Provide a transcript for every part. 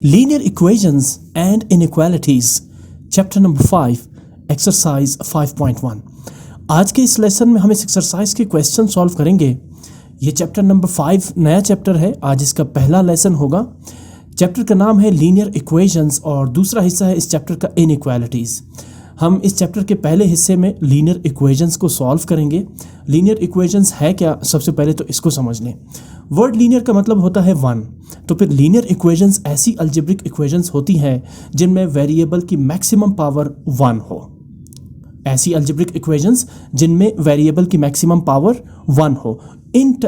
Linear equations and inequalities, chapter number 5, exercise 5.1। आज के इस लेसन में हम इस एक्सरसाइज के क्वेश्चन सॉल्व करेंगे। ये चैप्टर नंबर 5 नया चैप्टर है, आज इसका पहला लेसन होगा। चैप्टर का नाम है लीनियर इक्वेशंस और दूसरा हिस्सा है इस चैप्टर का इनइक्वालिटीज़। हम इस चैप्टर के पहले हिस्से में लीनियर इक्वेशंस को सॉल्व करेंगे। लीनियर इक्वेशंस है क्या, सबसे पहले तो इसको समझ लें। वर्ड लीनियर का मतलब होता है वन, तो फिर लीनियर इक्वेशंस ऐसी अलजेब्रिक इक्वेशंस होती हैं जिनमें वेरिएबल की मैक्सिमम पावर वन हो। ऐसी अलजेब्रिक इक्वेशंस जिनमें वेरिएबल की मैक्सिमम पावर वन हो,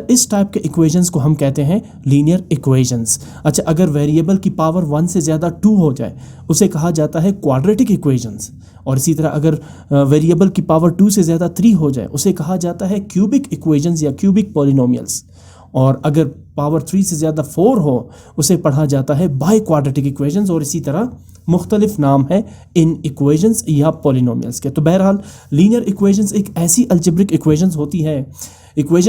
इस टाइप के इक्वेशंस को हम कहते हैं लीनियर इक्वेशंस। अच्छा, अगर वेरिएबल की पावर वन से ज़्यादा टू हो जाए उसे कहा जाता है क्वाड्रेटिक इक्वेशंस। और इसी तरह अगर वेरिएबल की पावर टू से ज़्यादा थ्री हो जाए उसे कहा जाता है क्यूबिक इक्वेशंस या क्यूबिक पॉलिनोमियल्स। और अगर पावर थ्री से ज़्यादा फोर हो उसे पढ़ा जाता है बाई क्वाड्रेटिक इक्वेशंस। और इसी तरह मुख्तलिफ नाम है इन इक्वेशंस या पॉलिनोमियल्स के। तो बहरहाल लीनियर इक्वेशंस एक ऐसी अलजेब्रिक इक्वेशन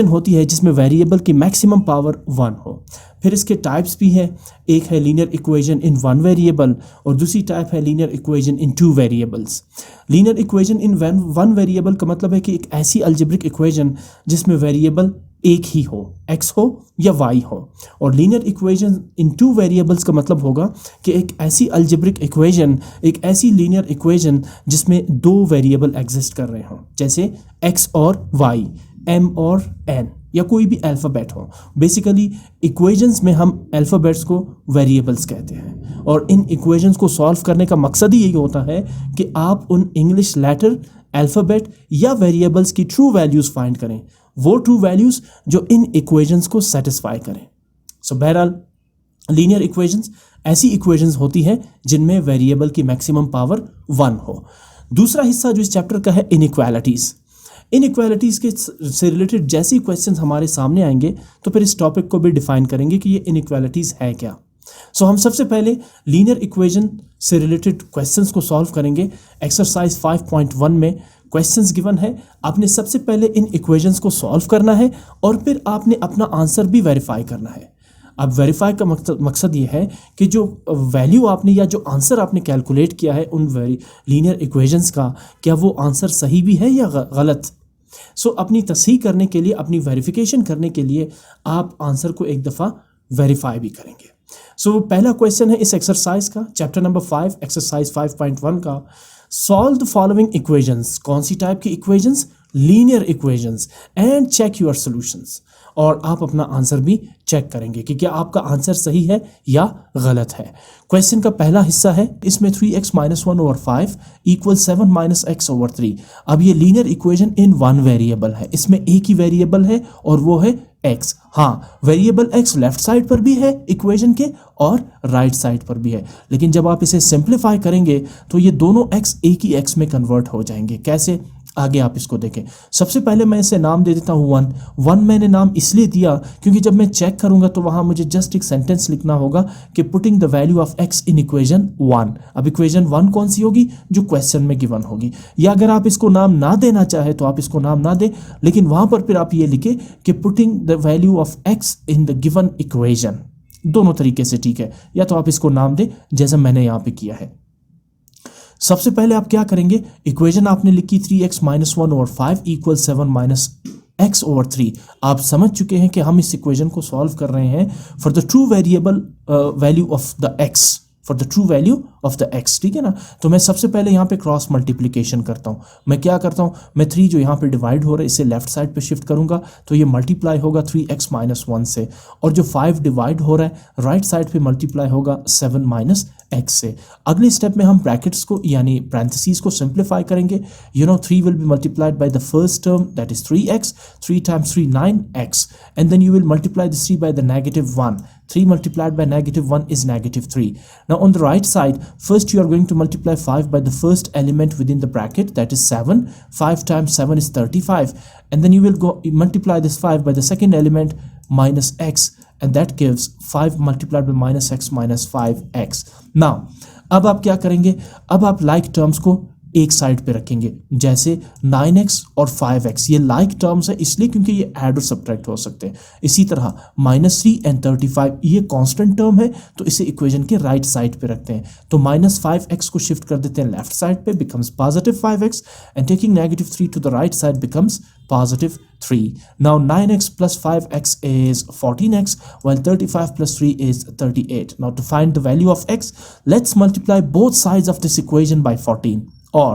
होती है जिसमें वेरिएबल की मैक्सिमम पावर वन हो। फिर इसके टाइप्स भी हैं, एक है linear equation in one variable और दूसरी टाइप है linear equation in two variables. Linear equation in one variable का मतलब है कि एक ऐसी अलजेब्रिक इक्वेशन जिसमें वेरिएबल एक ही हो, x हो या y हो। और linear equation in two variables का मतलब होगा कि एक ऐसी अलजेब्रिक इक्वेशन, एक ऐसी लीनियर इक्वेशन जिसमें दो वेरिएबल एग्जिस्ट कर रहे हों, जैसे x और y, m और n या कोई भी अल्फ़ाबेट हो। बेसिकली इक्वेशंस में हम अल्फ़ाबेट्स को वेरिएबल्स कहते हैं और इन इक्वेशंस को सॉल्व करने का मकसद ही यही होता है कि आप उन इंग्लिश लेटर, अल्फ़ाबेट या वेरिएबल्स की ट्रू वैल्यूज़ फाइंड करें, वो ट्रू वैल्यूज़ जो इन इक्वेशंस को सेटिस्फाई करें। सो बहरहाल लीनियर इक्वेशंस ऐसी इक्वेशंस होती हैं जिनमें वेरिएबल की मैक्सिमम पावर वन हो। दूसरा हिस्सा जो इस चैप्टर का है इनइक्वालिटीज़। इनइक्वालिटीज़ के से रिलेटेड जैसे ही क्वेश्चंस हमारे सामने आएंगे तो फिर इस टॉपिक को भी डिफाइन करेंगे कि ये इनइक्वालिटीज़ है क्या। सो हम सबसे पहले लीनियर इक्वेशन से रिलेटेड क्वेश्चंस को सॉल्व करेंगे। एक्सरसाइज 5.1 में क्वेश्चंस गिवन है, आपने सबसे पहले इन इक्वेशंस को सॉल्व करना है और फिर आपने अपना आंसर भी वेरीफाई करना है। अब वेरीफाई का मकसद ये है कि जो वैल्यू आपने या जो आंसर आपने कैलकुलेट किया है उन लीनियर इक्वेशंस का, क्या वो आंसर सही भी है या गलत। सो अपनी तस्हीह करने के लिए, अपनी वेरिफिकेशन करने के लिए आप आंसर को एक दफ़ा वेरीफाई भी करेंगे। सो पहला क्वेश्चन है इस एक्सरसाइज का, चैप्टर नंबर 5 एक्सरसाइज 5.1 का। Solve the following equations. कौन सी टाइप की equations? Linear equations. And check your solutions. और आप अपना आंसर भी चेक करेंगे कि क्या आपका आंसर सही है या गलत है। क्वेश्चन का पहला हिस्सा है, इसमें 3x - 1 over 5 = 7 - x over 3। अब ये linear equation in one variable है, इसमें एक ही वेरिएबल है और वो है x। हाँ, वेरिएबल x लेफ्ट साइड पर भी है इक्वेशन के और राइट साइड पर भी है, लेकिन जब आप इसे सिंप्लीफाई करेंगे तो ये दोनों x एक ही x में कन्वर्ट हो जाएंगे। कैसे, आगे आप इसको देखें। सबसे पहले मैं इसे नाम दे देता हूँ वन मैंने नाम इसलिए दिया क्योंकि जब मैं चेक करूंगा तो वहां मुझे जस्ट एक सेंटेंस लिखना होगा कि putting the value of x in equation 1। अब इक्वेशन 1 कौन सी होगी? जो क्वेश्चन में गिवन होगी। या अगर आप इसको नाम ना देना चाहे तो आप इसको नाम ना दें, लेकिन वहां पर फिर आप ये लिखे कि putting the value of x in the given equation. दोनों तरीके से ठीक है, या तो आप इसको नाम दें जैसा मैंने यहाँ पे किया है। सबसे पहले आप क्या करेंगे, इक्वेशन आपने लिखी 3x - 1 over 5 = 7 - x over 3। आप समझ चुके हैं कि हम इस इक्वेशन को सॉल्व कर रहे हैं for the true variable value of the x, for the true value of the x, ठीक है ना। तो मैं सबसे पहले यहाँ पे क्रॉस मल्टीप्लिकेशन करता हूँ। मैं क्या करता हूँ, मैं 3 जो यहाँ पे डिवाइड हो रहा है इसे लेफ्ट साइड पे शिफ्ट करूँगा तो ये मल्टीप्लाई होगा 3x - 1 से, और जो 5 डिवाइड हो रहा है राइट साइड पे मल्टीप्लाई होगा 7 - x से। अगले स्टेप में हम ब्रैकेट्स को यानी पैरेंथेसिस को सिंप्लीफाई करेंगे। 3 will be multiplied by the first term that is 3x, 3 times 3 9x, and then you will multiply this 3 by the -1. 3 multiplied by -1 is -3. Now on the right side, first you are going to multiply 5 by the first element within the bracket, that is 7. 5 times 7 is 35, and then you will multiply this 5 by the second element -x, and that gives 5 multiplied by -x - 5x. Now अब आप क्या करेंगे, अब आप like terms को एक side पे रखेंगे, जैसे 9x और 5x ये लाइक टर्म्स है इसलिए क्योंकि ये ऐड और सब्ट्रैक्ट हो सकते हैं। इसी तरह -3 एंड 35 ये कांस्टेंट टर्म है तो इसे इक्वेशन के राइट साइड पे रखते हैं। तो -5x को शिफ्ट कर देते हैं लेफ्ट साइड पे, becomes positive 5x and taking -3 to the right side becomes positive 3. Now 9x plus 5x is 14x while 35 plus 3 is 38. Now to find the value of x, let's multiply both sides of this equation by 14, or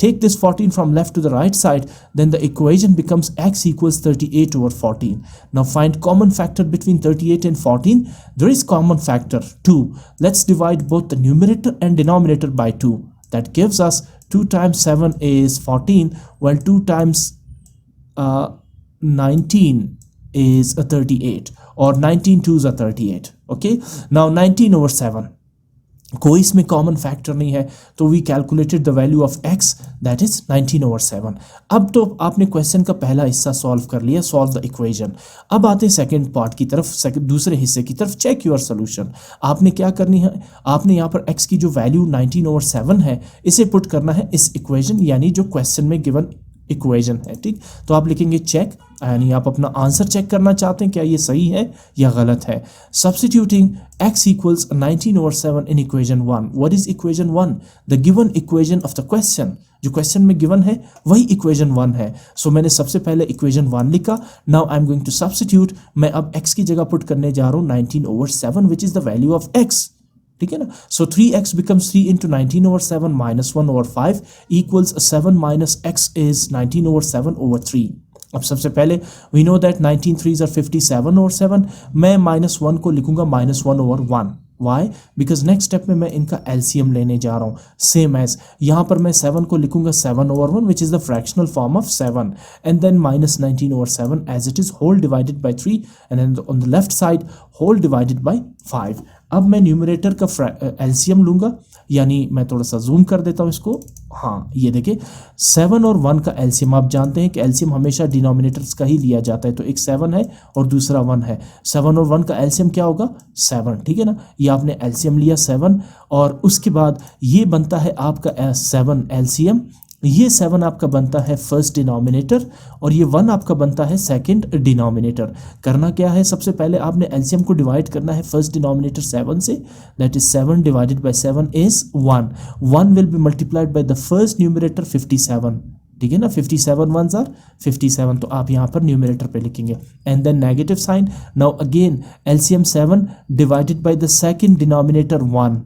take this 14 from left to the right side, then the equation becomes x equals 38 over 14. Now find common factor between 38 and 14. There is common factor 2. Let's divide both the numerator and denominator by 2. That gives us 2 times 7 is 14 while 2 times 19 is a 38, or 19 twos are 38. Okay, now 19 over 7, कोई इसमें common factor नहीं है तो we calculated the value of x, that is 19 over 7. अब तो आपने question का पहला हिस्सा सॉल्व कर लिया, सॉल्व द इक्वेशन। अब आते हैं सेकंड पार्ट की तरफ, दूसरे हिस्से की तरफ, चेक योर सोल्यूशन। आपने क्या करनी है, आपने यहाँ पर x की जो वैल्यू 19 over 7 है इसे पुट करना है इस इक्वेशन, यानी जो क्वेश्चन में गिवन इक्वेशन है। ठीक, तो आप लिखेंगे चेक, यानी आप अपना आंसर चेक करना चाहते हैं क्या ये सही है या गलत है। Substituting x equals 19 over 7 in equation 1. What is equation 1? The given equation of the question. जो क्वेश्चन में गिवन है वही इक्वेशन 1 है। सो मैंने सबसे पहले इक्वेशन 1 लिखा। Now I am going to substitute, मैं अब x की जगह पुट करने जा रहा हूँ 19 over 7 which is the value of x। ठीक है ना, सो 3x becomes 3 into 19 over 7 minus 1 over 5 equals 7 minus x is 19 over 7 over 3. अब सबसे पहले we know that 19 3s are 57 over 7, मैं -1 को लिखूंगा -1 over 1. Why? Because next step में मैं इनका LCM लेने जा रहा हूँ, सेम एज यहाँ पर मैं 7 को लिखूंगा 7 over 1 which is the fractional form of 7 and then -19 over 7 as it is whole divided by 3 and then on the left side whole divided by 5. अब मैं न्यूमरेटर का LCM लूंगा, यानी मैं थोड़ा सा जूम कर देता हूँ इसको। हाँ, ये देखिए 7 और 1 का LCM, आप जानते हैं कि LCM हमेशा डिनोमिनेटर्स का ही लिया जाता है, तो एक 7 है और दूसरा 1 है। 7 और 1 का LCM क्या होगा? 7, ठीक है ना। ये आपने LCM लिया 7 और उसके बाद ये बनता है आपका 7 LCM, ये 7 आपका बनता है फर्स्ट डिनोमिनेटर और ये 1 आपका बनता है सेकंड डिनोमिनेटर। करना क्या है, सबसे पहले आपने एलसीएम को डिवाइड करना है फर्स्ट डिनोमिनेटर 7 से, that is 7 divided by 7 is 1। 1 will be multiplied by the first numerator 57, ठीक है ना। 57 1s आर 57, तो आप यहाँ पर न्यूमरेटर पे लिखेंगे and then negative sign. Now again LCM 7 divided by the second denominator 1,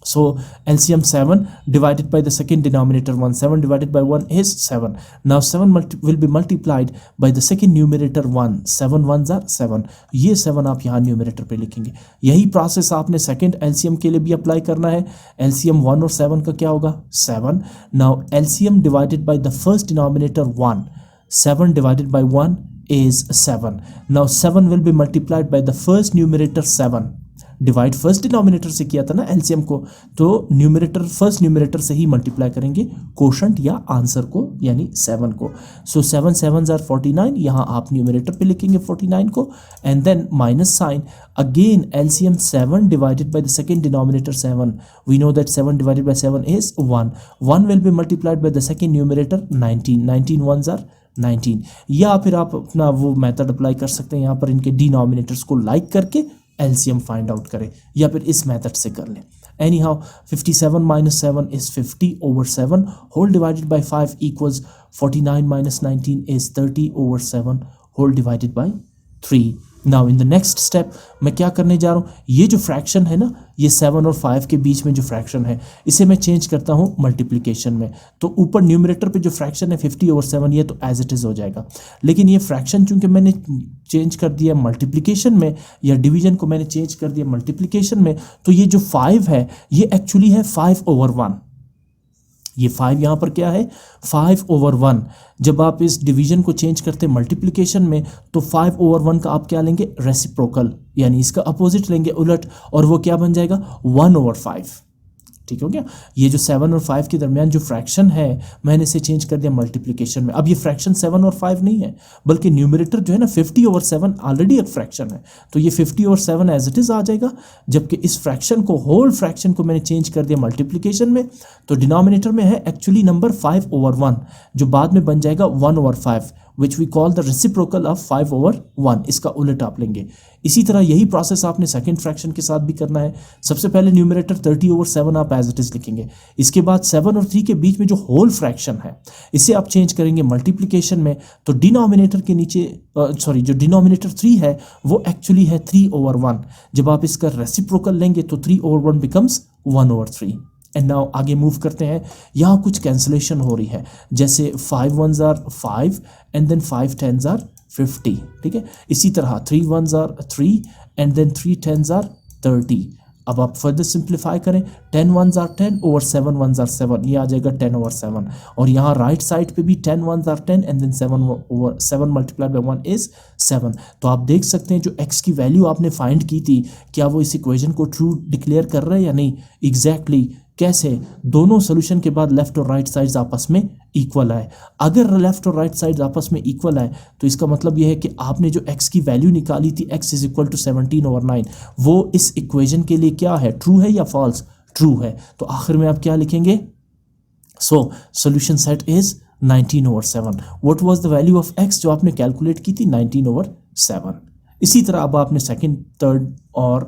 so LCM 7 divided by the second denominator 1, 7 divided by 1 is 7. Now 7 will be multiplied by the second numerator 1, 7 1s are 7, ये 7 आप यहाँ numerator पे लिखेंगे। यही process आपने second LCM के लिए भी अप्लाई करना है। LCM 1 और 7 का क्या होगा? 7। Now LCM divided by the first denominator 1, 7 divided by 1 is 7. Now 7 will be multiplied by the first numerator 7, divide first denominator से किया था ना एलसीएम को, तो न्यूमरेटर फर्स्ट न्यूमरेटर से ही मल्टीप्लाई करेंगे कोशंट या आंसर को, यानी 7 को। सो 7 7s आर 49, यहाँ आप न्यूमरेटर पे लिखेंगे 49 को and then minus sign. Again LCM 7 divided by the second denominator 7, we know that 7 divided by 7 is 1। 1 will be multiplied by the second numerator 19, 19 1s are 19। या फिर आप अपना वो मेथड अप्लाई कर सकते हैं, यहाँ पर इनके डिनोमिनेटर्स को लाइक करके LCM फाइंड आउट करें, या फिर इस मेथड से कर लें। Any how 57 minus 7 is 50 over 7 whole divided by 5 equals 49 minus 19 is 30 over 7 whole divided by 3. Now in the next step मैं क्या करने जा रहा हूँ, ये जो फ्रैक्शन है ना, ये 7 और 5 के बीच में जो फ्रैक्शन है इसे मैं चेंज करता हूँ मल्टीप्लिकेशन में। तो ऊपर न्यूमरेटर पे जो फ्रैक्शन है 50 over 7, ये तो एज इट इज़ हो जाएगा, लेकिन ये फ्रैक्शन चूंकि मैंने चेंज कर दिया मल्टीप्लिकेशन में, या डिवीजन को मैंने चेंज कर दिया मल्टीप्लिकेशन में, तो ये जो 5 है ये एक्चुअली है 5 over 1। ये 5 यहाँ पर क्या है? 5 over 1। जब आप इस डिवीजन को चेंज करते हैं मल्टीप्लिकेशन में, तो 5 over 1 का आप क्या लेंगे? रेसिप्रोकल, यानी इसका अपोजिट लेंगे, उलट, और वो क्या बन जाएगा? 1 over 5। ठीक हो गया। ये जो 7 और 5 के दरमियान जो फ्रैक्शन है मैंने इसे चेंज कर दिया मल्टीप्लिकेशन में। अब ये फ्रैक्शन 7 और 5 नहीं है, बल्कि न्यूमरेटर जो है ना 50/7 ऑलरेडी एक फ्रैक्शन है, तो ये 50/7 एज इट इज आ जाएगा। जबकि इस फ्रैक्शन को, होल फ्रैक्शन को मैंने चेंज कर दिया मल्टीप्लिकेशन में, तो डिनोमिनेटर में है एक्चुअली नंबर 5/1, जो बाद में बन जाएगा 1/5, which we call the reciprocal of 5/1। इसका उलट आप लेंगे। इसी तरह यही प्रोसेस आपने सेकंड फ्रैक्शन के साथ भी करना है। सबसे पहले न्यूमरेटर 30/7 आप एज इट इज लिखेंगे। इसके बाद 7 और 3 के बीच में जो होल फ्रैक्शन है इसे आप चेंज करेंगे मल्टीप्लिकेशन में, तो डिनोमिनेटर के नीचे जो डिनोमिनेटर 3 है वो एक्चुअली है 3/1। जब आप इसका रेसिप्रोकल लेंगे तो 3/1 बिकम्स 1/3। एंड नाउ आगे मूव करते हैं। यहाँ कुछ कैंसलेशन हो रही है, जैसे 5 1s are 5 and then 5 10s are 50, ठीक है। इसी तरह 3 1s are 3 and then 3 10s are 30। अब आप फर्दर सिंप्लीफाई करें, 10 1s are 10 over 7 1s are 7, ये आ जाएगा 10/7। और यहाँ राइट साइड पे भी 10 1s are 10 and then 7/7 multiply by 1 is 7। तो आप देख सकते हैं जो x की वैल्यू आपने फाइंड की थी, क्या वो इस इक्वेशन को ट्रू डिक्लेयर कर रहा है या नहीं। एग्जैक्टली कैसे, दोनों सोल्यूशन के बाद लेफ्ट और राइट साइड्स आपस में इक्वल आए। अगर लेफ्ट और राइट साइड्स आपस में इक्वल आए तो इसका मतलब यह है कि आपने जो x की वैल्यू निकाली थी x इज इक्वल टू 17/9, वो इस इक्वेशन के लिए क्या है, ट्रू है या फॉल्स, ट्रू है। तो आखिर में आप क्या लिखेंगे, so solution set is 19/7। What was the value of x जो आपने कैलकुलेट की थी, 19/7। इसी तरह अब आपने सेकंड, थर्ड और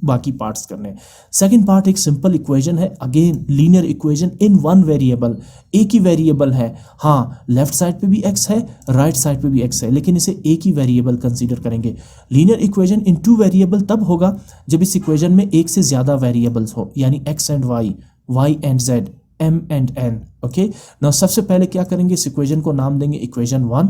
बाकी पार्ट्स करने। सेकंड पार्ट एक सिंपल इक्वेशन है, again linear equation in one variable, एक ही वेरिएबल है। हाँ, लेफ्ट साइड पे भी x है, राइट साइड पे भी x है, लेकिन इसे एक ही वेरिएबल कंसीडर करेंगे। Linear equation in two variable तब होगा जब इस इक्वेशन में एक से ज्यादा वेरिएबल्स हो, यानी x and y and z, m and n। Okay, now सबसे पहले क्या करेंगे, इस इक्वेशन को नाम देंगे इक्वेशन 1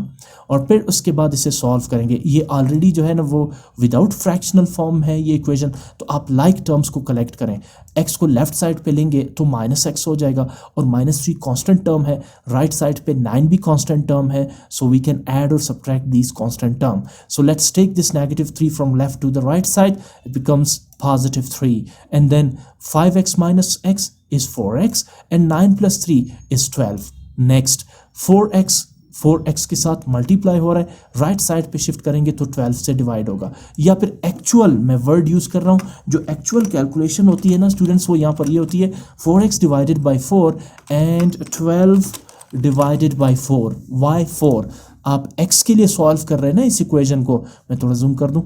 और फिर उसके बाद इसे सॉल्व करेंगे। ये ऑलरेडी जो है ना वो विदाउट फ्रैक्शनल फॉर्म है ये इक्वेशन, तो आप लाइक टर्म्स को कलेक्ट करें। x को लेफ्ट साइड पे लेंगे तो -x हो जाएगा और -3 कांस्टेंट टर्म है, राइट साइड पे 9 भी कांस्टेंट टर्म है, सो वी कैन ऐड और subtract these constant term. So let's take this -3 from left to the right side, it becomes +3 and then 5x minus x is 4x and 9 plus 3 is 12. Next 4x के साथ multiply हो रहा है, right side पे shift करेंगे तो 12 से divide होगा। या फिर एक्चुअल, मैं वर्ड यूज कर रहा हूँ, जो एक्चुअल कैलकुलेशन होती है ना स्टूडेंट्स, वो यहाँ पर ये होती है 4x divided by 4 and 12 divided by 4। Why 4? आप x के लिए सॉल्व कर रहे हैं ना इस इक्वेशन को, मैं थोड़ा जूम कर दूं,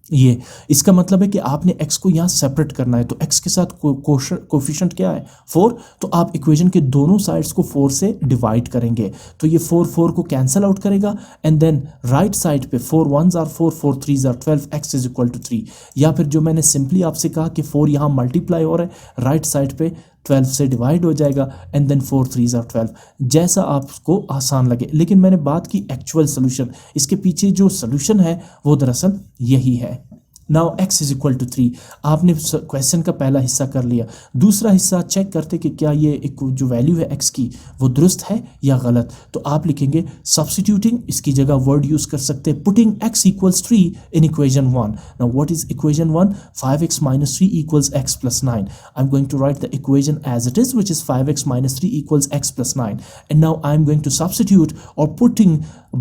ये इसका मतलब है कि आपने x को यहाँ सेपरेट करना है, तो x के साथ कोफिशिएंट क्या है, 4, तो आप इक्वेशन के दोनों साइड्स को 4 से डिवाइड करेंगे, तो ये 4 को कैंसिल आउट करेगा एंड देन राइट साइड पे 4 1s are 4, 4 3s are 12, x is equal to 3। या फिर जो मैंने सिंपली आपसे कहा कि 4 यहाँ मल्टीप्लाई हो रहा है, राइट साइड पे 12 से डिवाइड हो जाएगा एंड देन 4 3s are 12, जैसा आपको आसान लगे। लेकिन मैंने बात की एक्चुअल सोल्यूशन, इसके पीछे जो सोल्यूशन है वो दरअसल यही है। Now x is equal to 3, आपने क्वेश्चन का पहला हिस्सा कर लिया। दूसरा हिस्सा चेक करते कि क्या ये एक जो वैल्यू है x की वो दुरुस्त है या गलत, तो आप लिखेंगे सब्स्टिट्यूटिंग, इसकी जगह वर्ड यूज कर सकते हैं putting x equals 3 in equation 1। Now what is equation 1? 5x minus 3 equals x plus 9। I'm going to write the equation as it is, which is 5x minus 3 equals x plus 9, and now I'm going to substitute or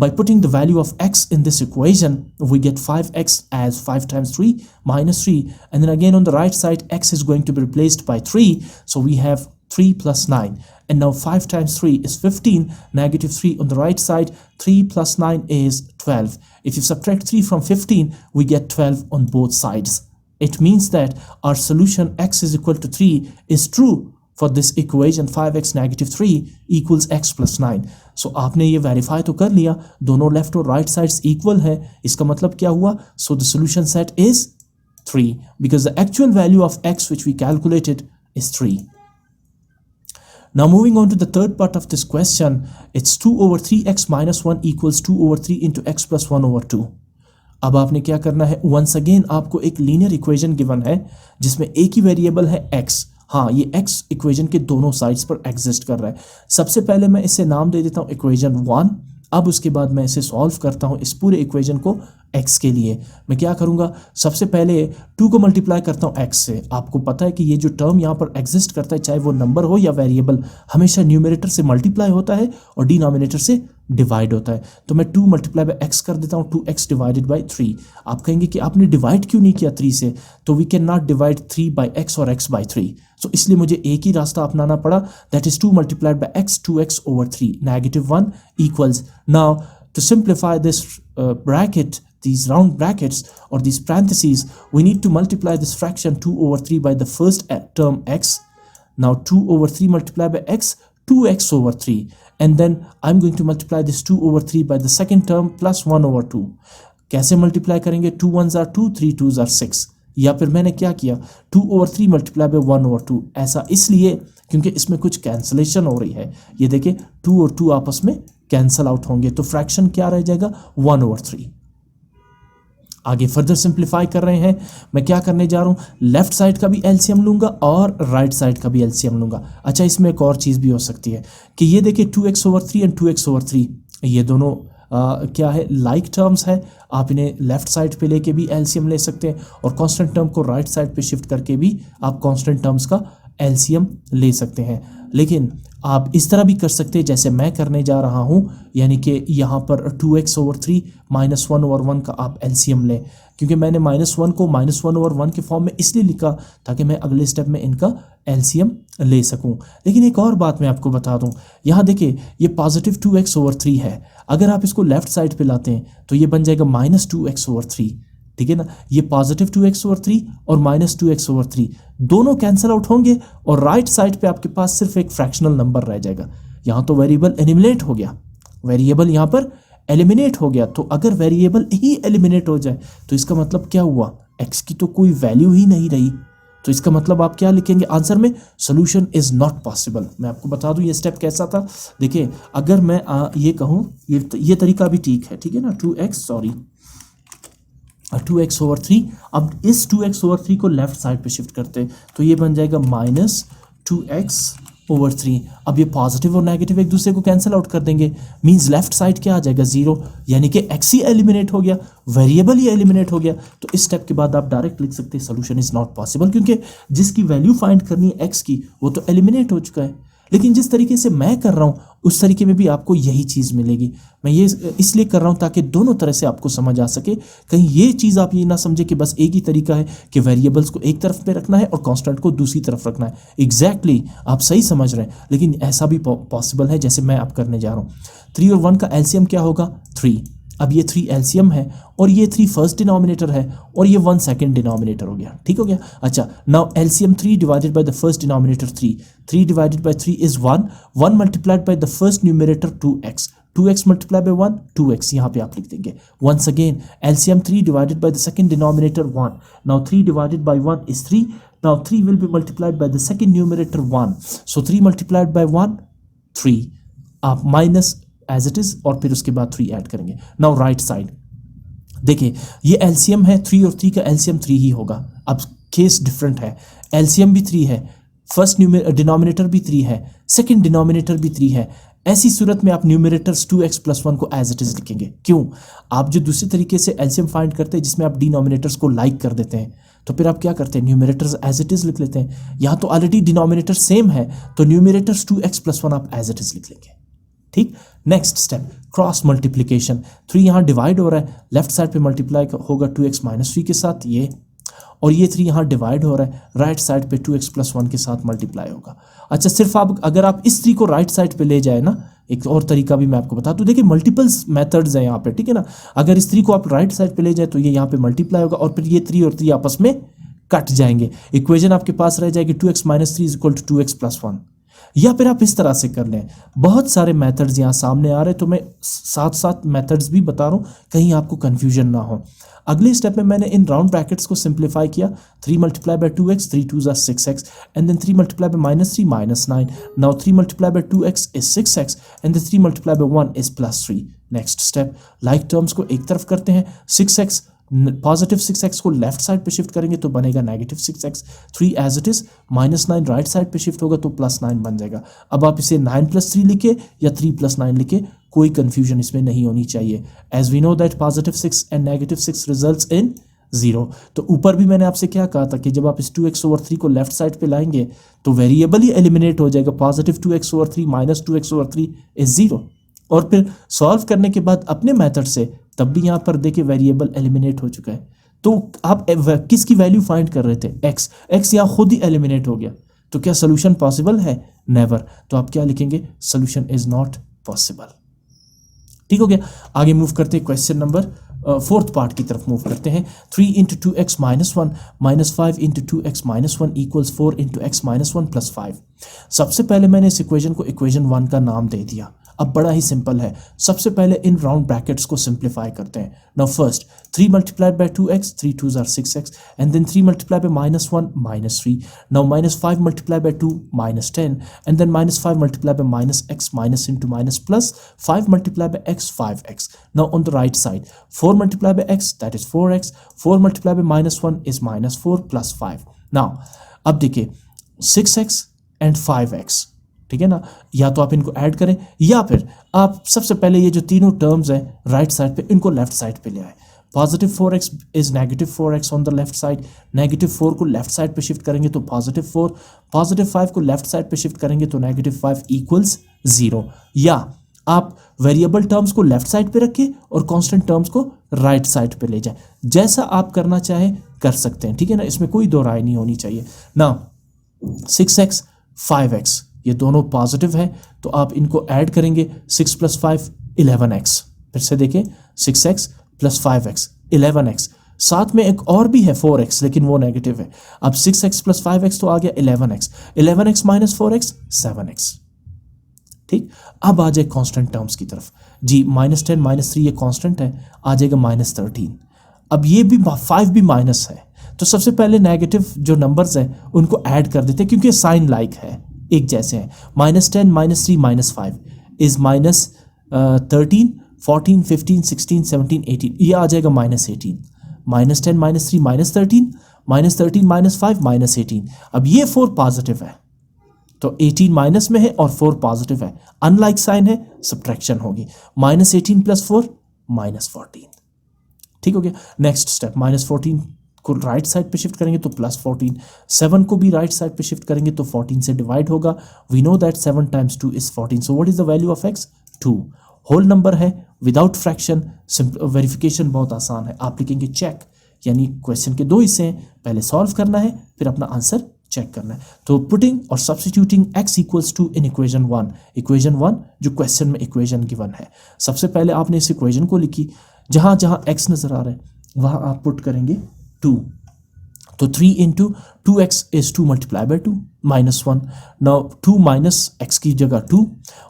by putting the value of x in this equation, we get 5x as 5 times 3 minus 3, and then again on the right side x is going to be replaced by 3, so we have 3 plus 9, and now 5 times 3 is 15, -3 on the right side, 3 plus 9 is 12. If you subtract 3 from 15, we get 12 on both sides. It means that our solution x is equal to 3 is true for this equation 5x -3 equals x plus 9. So आपने ये verify तो कर लिया, दोनों left और right sides equal है, इसका मतलब क्या हुआ? So the solution set is 3 because the actual value of x which we calculated is 3. Now moving on to the third part of this question, it's 2/3x minus 1 equals 2/3 into x plus 1/2. अब आपने क्या करना है, once again आपको एक linear equation given है जिसमें एक ही वेरिएबल है x। हाँ, ये x इक्वेशन के दोनों साइड्स पर एग्जिस्ट कर रहा है। सबसे पहले मैं इसे नाम दे देता हूँ इक्वेशन 1 अब उसके बाद मैं इसे सॉल्व करता हूँ इस पूरे इक्वेशन को x के लिए। मैं क्या करूँगा, सबसे पहले 2 को मल्टीप्लाई करता हूँ x से। आपको पता है कि ये जो टर्म यहाँ पर एग्जिस्ट करता है, चाहे वो नंबर हो या वेरिएबल, हमेशा न्यूमरेटर से मल्टीप्लाई होता है और डिनोमिनेटर से डिवाइड होता है। तो मैं 2 मल्टीप्लाई बाय x कर देता हूँ, 2x डिवाइडेड बाई 3। आप कहेंगे कि आपने डिवाइड क्यों नहीं किया 3 से, तो we can not divide 3 by x और x बाई 3। सो इसलिए मुझे एक ही रास्ता अपनाना पड़ा, that is 2 multiplied by x, 2x over 3, -1 equals. Now to simplify this bracket, these round brackets or these parentheses, we need to multiply this fraction 2 over 3 by the first term x. Now 2 over 3 multiplied by x, 2x over 3, and then I'm going to multiply this 2 over 3 by the second term plus 1 over 2. कैसे multiply करेंगे, 2 1s are 2, 3 2s are 6, या फिर मैंने क्या किया 2 over 3 multiply by 1 over 2। ऐसा इसलिए क्योंकि इसमें कुछ कैंसलेशन हो रही है। ये देखिए 2 और 2 आपस में कैंसल आउट होंगे, तो फ्रैक्शन क्या रह जाएगा 1 over 3। आगे फर्दर सिंप्लीफाई कर रहे हैं। मैं क्या करने जा रहा हूँ, लेफ्ट साइड का भी एलसीएम लूंगा और राइट साइड का भी एलसीएम लूंगा। अच्छा, इसमें एक और चीज़ भी हो सकती है कि ये देखिए 2x over 3 and 2x over 3, ये दोनों क्या है, लाइक टर्म्स है। आप इन्हें लेफ्ट साइड पे लेके भी एलसीएम ले सकते हैं और कांस्टेंट टर्म को राइट साइड पे शिफ्ट करके भी आप कांस्टेंट टर्म्स का एलसीएम ले सकते हैं। लेकिन आप इस तरह भी कर सकते हैं जैसे मैं करने जा रहा हूं, यानी कि यहाँ पर 2x over 3 -1 over 1 का आप एलसीएम लें, क्योंकि मैंने -1 को -1 over 1 के फॉर्म में इसलिए लिखा ताकि मैं अगले स्टेप में इनका एलसीएम ले सकूं। लेकिन एक और बात मैं आपको बता दूं, यहाँ देखिए ये पॉजिटिव 2x over 3 है, अगर आप इसको लेफ्ट साइड पे लाते हैं तो ये बन जाएगा -2x over 3, ठीक है ना। ये पॉजिटिव 2x over 3 और -2x over 3 दोनों कैंसिल आउट होंगे और राइट साइड पे आपके पास सिर्फ एक फ्रैक्शनल नंबर रह जाएगा। यहाँ तो वेरिएबल एलिमिनेट हो गया, वेरिएबल यहाँ पर एलिमिनेट हो गया। तो अगर वेरिएबल ही एलिमिनेट हो जाए तो इसका मतलब क्या हुआ, x की तो कोई वैल्यू ही नहीं रही। तो इसका मतलब आप क्या लिखेंगे आंसर में, सोल्यूशन इज नॉट पॉसिबल। मैं आपको बता दूं ये स्टेप कैसा था। देखिए अगर मैं ये कहूँ, ये तरीका भी ठीक है, ठीक है ना, 2x over 3। अब इस 2x over 3 को लेफ्ट साइड पे शिफ्ट करते हैं तो ये बन जाएगा -2x over 3। अब ये पॉजिटिव और नेगेटिव एक दूसरे को कैंसिल आउट कर देंगे, मींस लेफ्ट साइड क्या आ जाएगा 0, यानी कि x ही एलिमिनेट हो गया, वेरिएबल ही एलिमिनेट हो गया। तो इस स्टेप के बाद आप डायरेक्ट लिख सकते हैं सोल्यूशन इज नॉट पॉसिबल, क्योंकि जिसकी वैल्यू फाइंड करनी है x की वो तो एलिमिनेट हो चुका है। लेकिन जिस तरीके से मैं कर रहा हूँ उस तरीके में भी आपको यही चीज़ मिलेगी। मैं ये इसलिए कर रहा हूँ ताकि दोनों तरह से आपको समझ आ सके, कहीं ये चीज़ आप ये ना समझे कि बस एक ही तरीका है कि वेरिएबल्स को एक तरफ पे रखना है और कांस्टेंट को दूसरी तरफ रखना है। एग्जैक्टली आप सही समझ रहे हैं, लेकिन ऐसा भी पॉसिबल है जैसे मैं अब करने जा रहा हूँ। 3 और 1 का एलसीएम क्या होगा 3। अब ये 3 एलसीएम है और ये 3 फर्स्ट डिनोमिनेटर है और ये 1 सेकंड डिनोमिनेटर हो गया, ठीक हो गया। अच्छा, now LCM 3 divided by the first denominator 3 divided by 3 is 1 multiplied by the first numerator 2x multiply by 1 2x, यहाँ पे आप लिख देंगे। Once again LCM 3 divided by the second denominator 1, now 3 divided by 1 is 3, now 3 will be multiplied by the second numerator 1, so 3 multiplied by 1 3, आप minus as it is और फिर उसके बाद 3 ऐड करेंगे। नाउ राइट साइड देखिए ये LCM है 3 और 3 का एलसीएम 3 ही होगा। अब केस डिफरेंट है, एलसीएम भी 3 है, फर्स्ट डिनोमिनेटर भी 3 है, सेकंड डिनोमिनेटर भी 3 है। ऐसी सूरत में आप न्यूमरेटर्स 2x + 1 को एज इट इज लिखेंगे। क्यों, आप जो दूसरे तरीके से एलसीएम फाइंड करते हैं जिसमें आप डिनोमिनेटर्स को लाइक कर देते हैं, तो फिर आप क्या करते हैं न्यूमरेटर्स एज इट इज लिख लेते हैं। यहाँ तो ऑलरेडी डिनोमिनेटर सेम है तो न्यूमरेटर्स 2x + 1 आप एज इट इज लिख लेंगे, ठीक। नेक्स्ट स्टेप क्रॉस मल्टीप्लिकेशन, 3 यहाँ डिवाइड हो रहा है, लेफ्ट साइड पे मल्टीप्लाई होगा 2x - 3 के साथ ये, और ये 3 यहाँ डिवाइड हो रहा है, राइट साइड पे 2x + 1 के साथ मल्टीप्लाई होगा। अच्छा, सिर्फ आप अगर आप इस 3 को राइट साइड पे ले जाए ना, एक और तरीका भी मैं आपको बता दूं, देखिए मल्टीपल्स मेथड्स हैं यहाँ पे, ठीक है ना। अगर इस 3 को आप राइट साइड पे ले जाए तो ये यहाँ पे मल्टीप्लाई होगा और फिर ये 3 और 3 आपस में कट जाएंगे। इक्वेशन आपके पास रह जाएगी 2x - 3 = 2x + 1। या फिर आप इस तरह से कर लें, बहुत सारे मेथड्स यहाँ सामने आ रहे हैं तो मैं साथ साथ मेथड्स भी बता रहा हूँ कहीं आपको कन्फ्यूजन ना हो। अगले स्टेप में मैंने इन राउंड ब्रैकेट्स को सिंप्लीफाई किया, 3 × 2x 3 2s are 6x and then 3 × -3 -9, now 3 × 2x is 6x and then 3 × 1 is +3। Next step like terms को एक तरफ करते हैं, 6x पॉजिटिव 6x को लेफ्ट साइड पे शिफ्ट करेंगे तो बनेगा negative 6x, 3 as it is, -9 right side पे शिफ्ट होगा तो +9 बन जाएगा। अब आप इसे 9 + 3 लिखे या 3 + 9 लिखे, कोई कंफ्यूजन इसमें नहीं होनी चाहिए। As we know that positive 6 and negative 6 results in 0। तो ऊपर भी मैंने आपसे क्या कहा था कि जब आप इस 2x/3 को लेफ्ट साइड पे लाएंगे तो वेरिएबल ही एलिमिनेट हो जाएगा। Positive 2x/3 - 2x/3 is 0। और फिर सॉल्व करने के बाद अपने मेथड से तब भी यहाँ पर देखिए वेरिएबल एलिमिनेट हो चुका है। तो आप किसकी वैल्यू फाइंड कर रहे थे? x यहाँ खुद ही एलिमिनेट हो गया। तो क्या सोल्यूशन पॉसिबल है? नेवर। तो आप क्या लिखेंगे? Solution is not possible. ठीक हो गया। आगे मूव करते हैं क्वेश्चन नंबर 4th पार्ट की तरफ मूव करते हैं। 3 × 2x - 1 - 5 × 2x - 1 = 4 × x - 1 + 5। सबसे पहले मैंने इस इक्वेशन को इक्वेशन 1 का नाम दे दिया। अब बड़ा ही सिंपल है। सबसे पहले इन राउंड ब्रैकेट्स को सिंप्लीफाई करते हैं। Now first 3 × 2x, 3 2s are 6x, and then 3 × -1 -3. Now -5 × 2 -10, and then -5 × -x -+ 5 × x 5x. Now on the right side 4 × x, that is 4x, 4 × -1 is -4 + 5. Now अब देखिए 6x and 5x, ठीक है ना। या तो आप इनको ऐड करें या फिर आप सबसे पहले ये जो तीनों टर्म्स हैं राइट साइड पे, इनको लेफ्ट साइड पे ले आए। Positive 4x is negative 4x on the left side. Negative 4 को लेफ्ट साइड पे शिफ्ट करेंगे तो पॉजिटिव 4, पॉजिटिव 5 को लेफ्ट साइड पे शिफ्ट करेंगे तो नेगेटिव 5 = 0। या आप वेरिएबल टर्म्स को लेफ्ट साइड पे रखें और कांस्टेंट टर्म्स को राइट साइड पे ले जाए। जैसा आप करना चाहें कर सकते हैं, ठीक है ना। इसमें कोई दो राय नहीं होनी चाहिए ना। 6x 5x ये दोनों पॉजिटिव है तो आप इनको ऐड करेंगे। 6 + 5 11x। फिर से देखें 6x + 5x 11x। साथ में एक और भी है 4x, लेकिन वो नेगेटिव है। अब 6x + 5x तो आ गया 11x, 11x - 4x 7x। ठीक। अब आ जाए कांस्टेंट टर्म्स की तरफ जी। -10 -3 ये कांस्टेंट है, आ जाएगा -13। अब ये भी 5 भी माइनस है तो सबसे पहले नेगेटिव जो नंबर्स हैं उनको ऐड कर देते हैं क्योंकि साइन लाइक है, एक जैसे हैं। -10 -3 -5 इज -13, 14 15 16 17 18, ये आ जाएगा -18। -10 -3 -13, -13 -5 -18। अब ये 4 पॉजिटिव है तो 18 माइनस में है और 4 पॉजिटिव है। अनलाइक साइन है, सब्ट्रैक्शन होगी। -18 + 4 -14। ठीक हो गया। नेक्स्ट स्टेप -14 को राइट साइड पे शिफ्ट करेंगे तो +14, 7 को भी राइट साइड पे शिफ्ट करेंगे तो 14 से डिवाइड होगा। We know that 7 × 2 is 14, so what is the value of x? 2। Whole number है विदाउट फ्रैक्शन, वेरिफिकेशन बहुत आसान है। आप लिखेंगे चेक, यानी क्वेश्चन के 2 हिस्से हैं, पहले सॉल्व करना है फिर अपना आंसर चेक करना है। तो पुटिंग और सब्स्टिट्यूटिंग x = 2 इन इक्वेशन 1, इक्वेशन 1 जो क्वेश्चन में इक्वेशन गिवन है। सबसे पहले आपने इस इक्वेशन को लिखी, जहां जहां x नजर आ रहा है वहां आप पुट करेंगे 2। तो 3 × 2x is 2 × 2 -1। नाउ 2 - x की जगह 2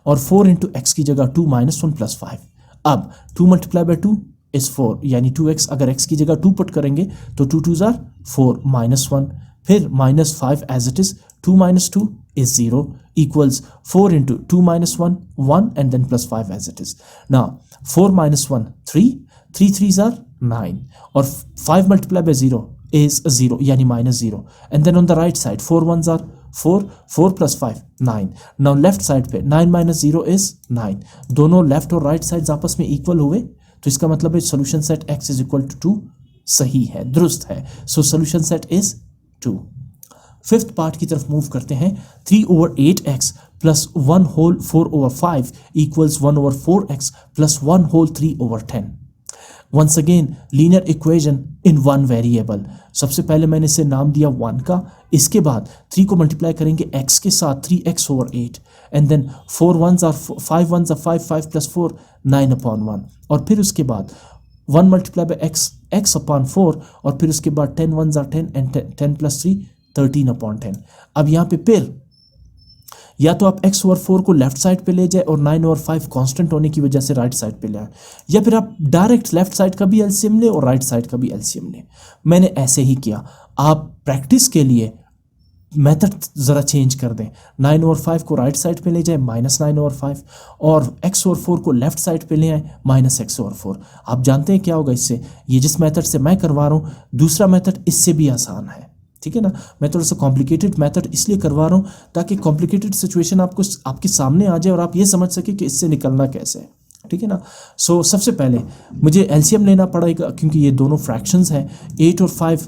और 4 × x की जगह 2 - 1 + 5। अब 2 × 2 is 4, यानी 2x अगर x की जगह 2 पुट करेंगे तो 2 2s are 4 -1, फिर -5 as it is, 2 - 2 is 0 equals 4 × 2 - 1 1 and then +5 as it is. Now 4 - 1 3, 3 3s are 9 और 5 × 0 is 0 यानी -0। and then on the right side 4 1s are 4, 4 + 5 9। now left side पे 9 - 0 is 9। दोनों लेफ्ट और राइट साइड्स आपस में equal हुए तो इसका मतलब है सोल्यूशन सेट x = 2 सही है, दुरुस्त है। So solution set is 2। 5th part की तरफ मूव करते हैं। 3/8x + 1 whole 4/5 = 1/4x + 1 whole 3/10। Once again linear equation in one variable. सबसे पहले मैंने इसे नाम दिया 1 का, इसके बाद 3 को मल्टीप्लाई करेंगे x के साथ 3x/8 and then 4 1s are 5 1s are 5 5 + 4 9/1 और फिर उसके बाद 1 × x x/4 और फिर उसके बाद 10 1s are 10 एंड 10 + 3 13/10। अब यहाँ पे फिर या तो आप x/4 को लेफ्ट साइड पे ले जाए और 9/5 कांस्टेंट होने की वजह से राइट साइड पे ले आए, या फिर आप डायरेक्ट लेफ्ट साइड का भी एलसीएम ले और राइट साइड का भी एलसीएम ले। मैंने ऐसे ही किया। आप प्रैक्टिस के लिए मेथड ज़रा चेंज कर दें, 9/5 को राइट साइड पे ले जाए -9/5 और x/4 को लेफ्ट साइड पे ले आए -x/4। आप जानते हैं क्या होगा इससे, ये जिस मेथड से मैं करवा रहा हूँ दूसरा मेथड इससे भी आसान है, ठीक है ना। मैं थोड़ा सा कॉम्प्लिकेटेड मेथड इसलिए करवा रहा हूँ ताकि कॉम्प्लिकेटेड सिचुएशन आपको आपके सामने आ जाए और आप ये समझ सके कि इससे निकलना कैसे है, ठीक है ना। सो सबसे पहले मुझे एलसीएम लेना पड़ेगा क्योंकि ये दोनों फ्रैक्शंस हैं। 8 और 5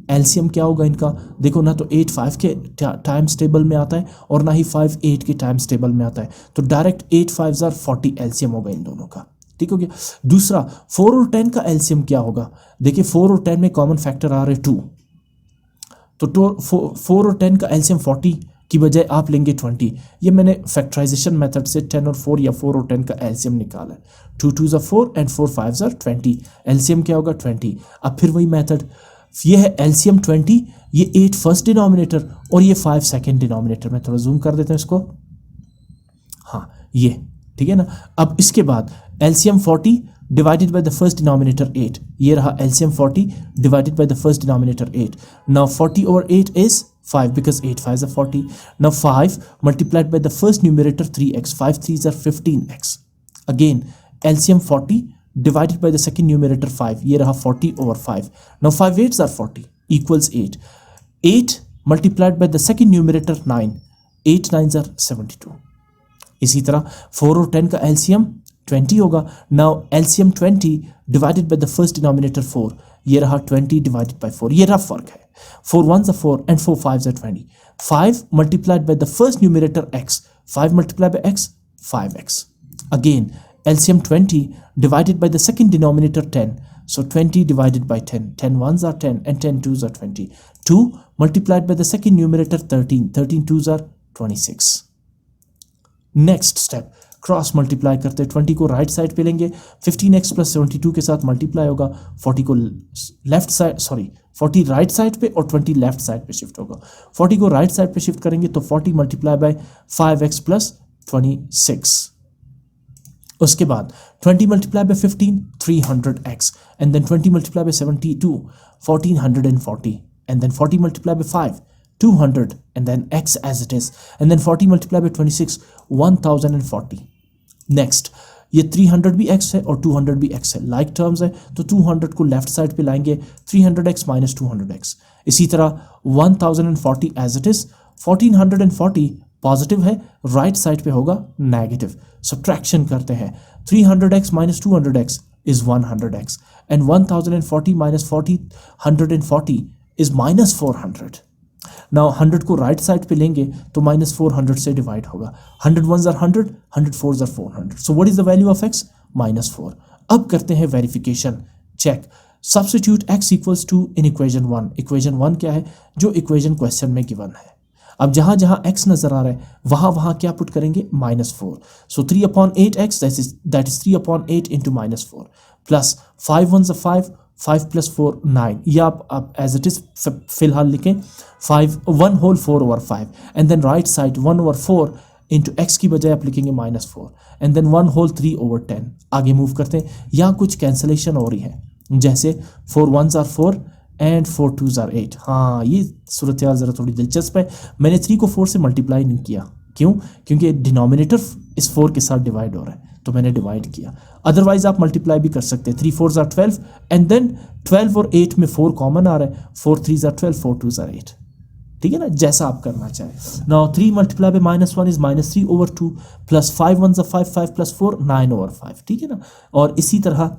एलसीएम क्या होगा इनका, देखो ना तो 8 5 के टाइम्स टेबल में आता है और ना ही 5 8 के टाइम्स टेबल में आता है, तो डायरेक्ट 8 5 40 एलसीएम होगा इन दोनों का, ठीक हो गया। दूसरा 4 और 10 का एलसीएम क्या होगा, देखिए 4 और 10 में कॉमन फैक्टर आ रहे 2, तो 4 और 10 का एलसीएम 40 की बजाय आप लेंगे 20। ये मैंने फैक्टराइजेशन मेथड से 10 और 4 या 4 और 10 का एलसीएम निकाला है। 2 2s are 4 and 4 5s are 20, LCM क्या होगा 20। अब फिर वही मेथड, ये है एलसीएम 20, ये 8 फर्स्ट डिनोमिनेटर और ये 5 सेकेंड डिनोमिनेटर। मैं थोड़ा जूम कर देता हूँ इसको, हाँ ये ठीक है ना। अब इसके बाद LCM 40 divided by the first denominator 8, ये रहा LCM 40 divided by the first denominator 8. Now 40 over 8 is 5 because 8 5s are 40. Now 5 multiplied by the first numerator 3x, 5 3s are 15x. Again LCM 40 divided by the second numerator 5, ये रहा 40 over 5. Now 5 8s are 40 equals 8. 8 multiplied by the second numerator 9, 8 9s are 72. इसी तरह 4 और 10 का LCM 20 होगा। Now LCM 20 divided by the first denominator 4, ये रहा 20 divided by 4, ये रफ फर्क है। 4 1s are 4 and 4 5s are 20। 5 multiplied by the first numerator x, 5 multiplied by x 5x। Again LCM 20 divided by the second denominator 10, so 20 divided by 10, 10 1s are 10 and 10 2s are 20। 2 multiplied by the second numerator 13, 13 2s are 26। Next step cross multiply करते हैं, 20 को right side पे लेंगे, 15x plus 72 के साथ multiply होगा, 40 को left side 40 right side पे और 20 लेफ्ट साइड पे शिफ्ट होगा। 40 को राइट साइड पे शिफ्ट करेंगे तो 40 मल्टीप्लाई बाय 5x प्लस 26। उसके बाद 20 multiply by 15 300x and then 20 multiply by 72 1440 and then 40 multiply by 5 200 and then x as it is and then 40 multiplied by 26 1040। Next ये 300 भी x है और 200 भी x है, लाइक टर्म्स है, तो 200 को लेफ्ट साइड पे लाएंगे, 300x माइनस 200x। इसी तरह 1040 एज इट इज, 1440 पॉजिटिव है, राइट साइड पे होगा नेगेटिव। सब्ट्रैक्शन करते हैं, 300x minus 200x is 100x and 1040 minus 140 is minus 400। Now 100 को राइट साइड पे लेंगे तो माइनस 400 से डिवाइड होगा, 100 1s are 100, 100 4s are 400। So what is the value of x, -4। अब करते हैं verification check, substitute x equals to in equation 1। Equation 1 क्या है, जो इक्वेशन क्वेश्चन में गिवन है। अब जहां जहां x नजर आ रहा है वहां वहां क्या पुट करेंगे, -4। सो 3/8x that is 3/8 into -4 plus 5 1s are 5, 5 plus 4 9, या आप एज इट इज फिलहाल लिखें 5 1 whole 4 over 5 and then right side 1 over 4 into x की बजाय आप लिखेंगे -4 एंड देन 1 होल 3 ओवर 10। आगे मूव करते हैं, यहाँ कुछ कैंसलेशन हो रही है, जैसे 4 1s are 4 and 4 2s are 8। हाँ ये सूरत हाल ज़रा थोड़ी दिलचस्प है, मैंने 3 को 4 से मल्टीप्लाई नहीं किया, क्यों, क्योंकि डिनोमिनेटर इस 4 के साथ डिवाइड हो रहा है तो मैंने डिवाइड किया। अदरवाइज आप मल्टीप्लाई भी कर सकते हैं, 3 4s are 12 एंड देन 12 और 8 में 4 कॉमन आ रहा है, 4 3s are 12, 4 2s are 8, ठीक है ना, जैसा आप करना चाहें। Now 3 multiply by -1 is -3 over 2 plus 5 1s are 5, 5 plus 4 9 over 5, ठीक है ना। और इसी तरह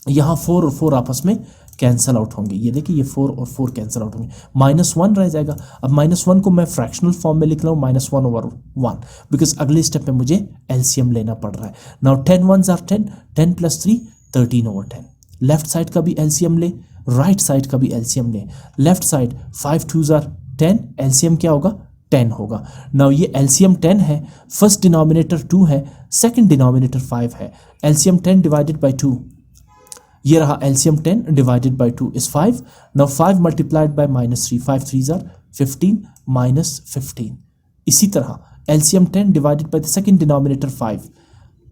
यहाँ 4 और 4 आपस में कैंसल आउट होंगे, ये देखिए ये 4 और 4 कैंसल आउट होंगे, -1 रह जाएगा। अब -1 को मैं फ्रैक्शनल फॉर्म में लिख रहा हूँ -1 ओवर 1 बिकॉज अगले स्टेप में मुझे एलसीएम लेना पड़ रहा है। Now 10 1s are 10, 10 plus 3 13 over 10। Left side का भी एलसीएम ले, राइट साइड का भी एलसीएम ले। Left side 5 2s are 10, LCM क्या होगा 10 होगा। नाउ ये एलसीएम 10 है, फर्स्ट डिनोमिनेटर 2 है, सेकंड डिनोमिनेटर 5 है, एलसीएम 10 डिवाइडेड बाय 2, ये रहा LCM 10 divided by 2 is 5। Now 5 multiplied by -3, 5 3s are 15 -15। इसी तरह LCM 10 divided by the second denominator 5,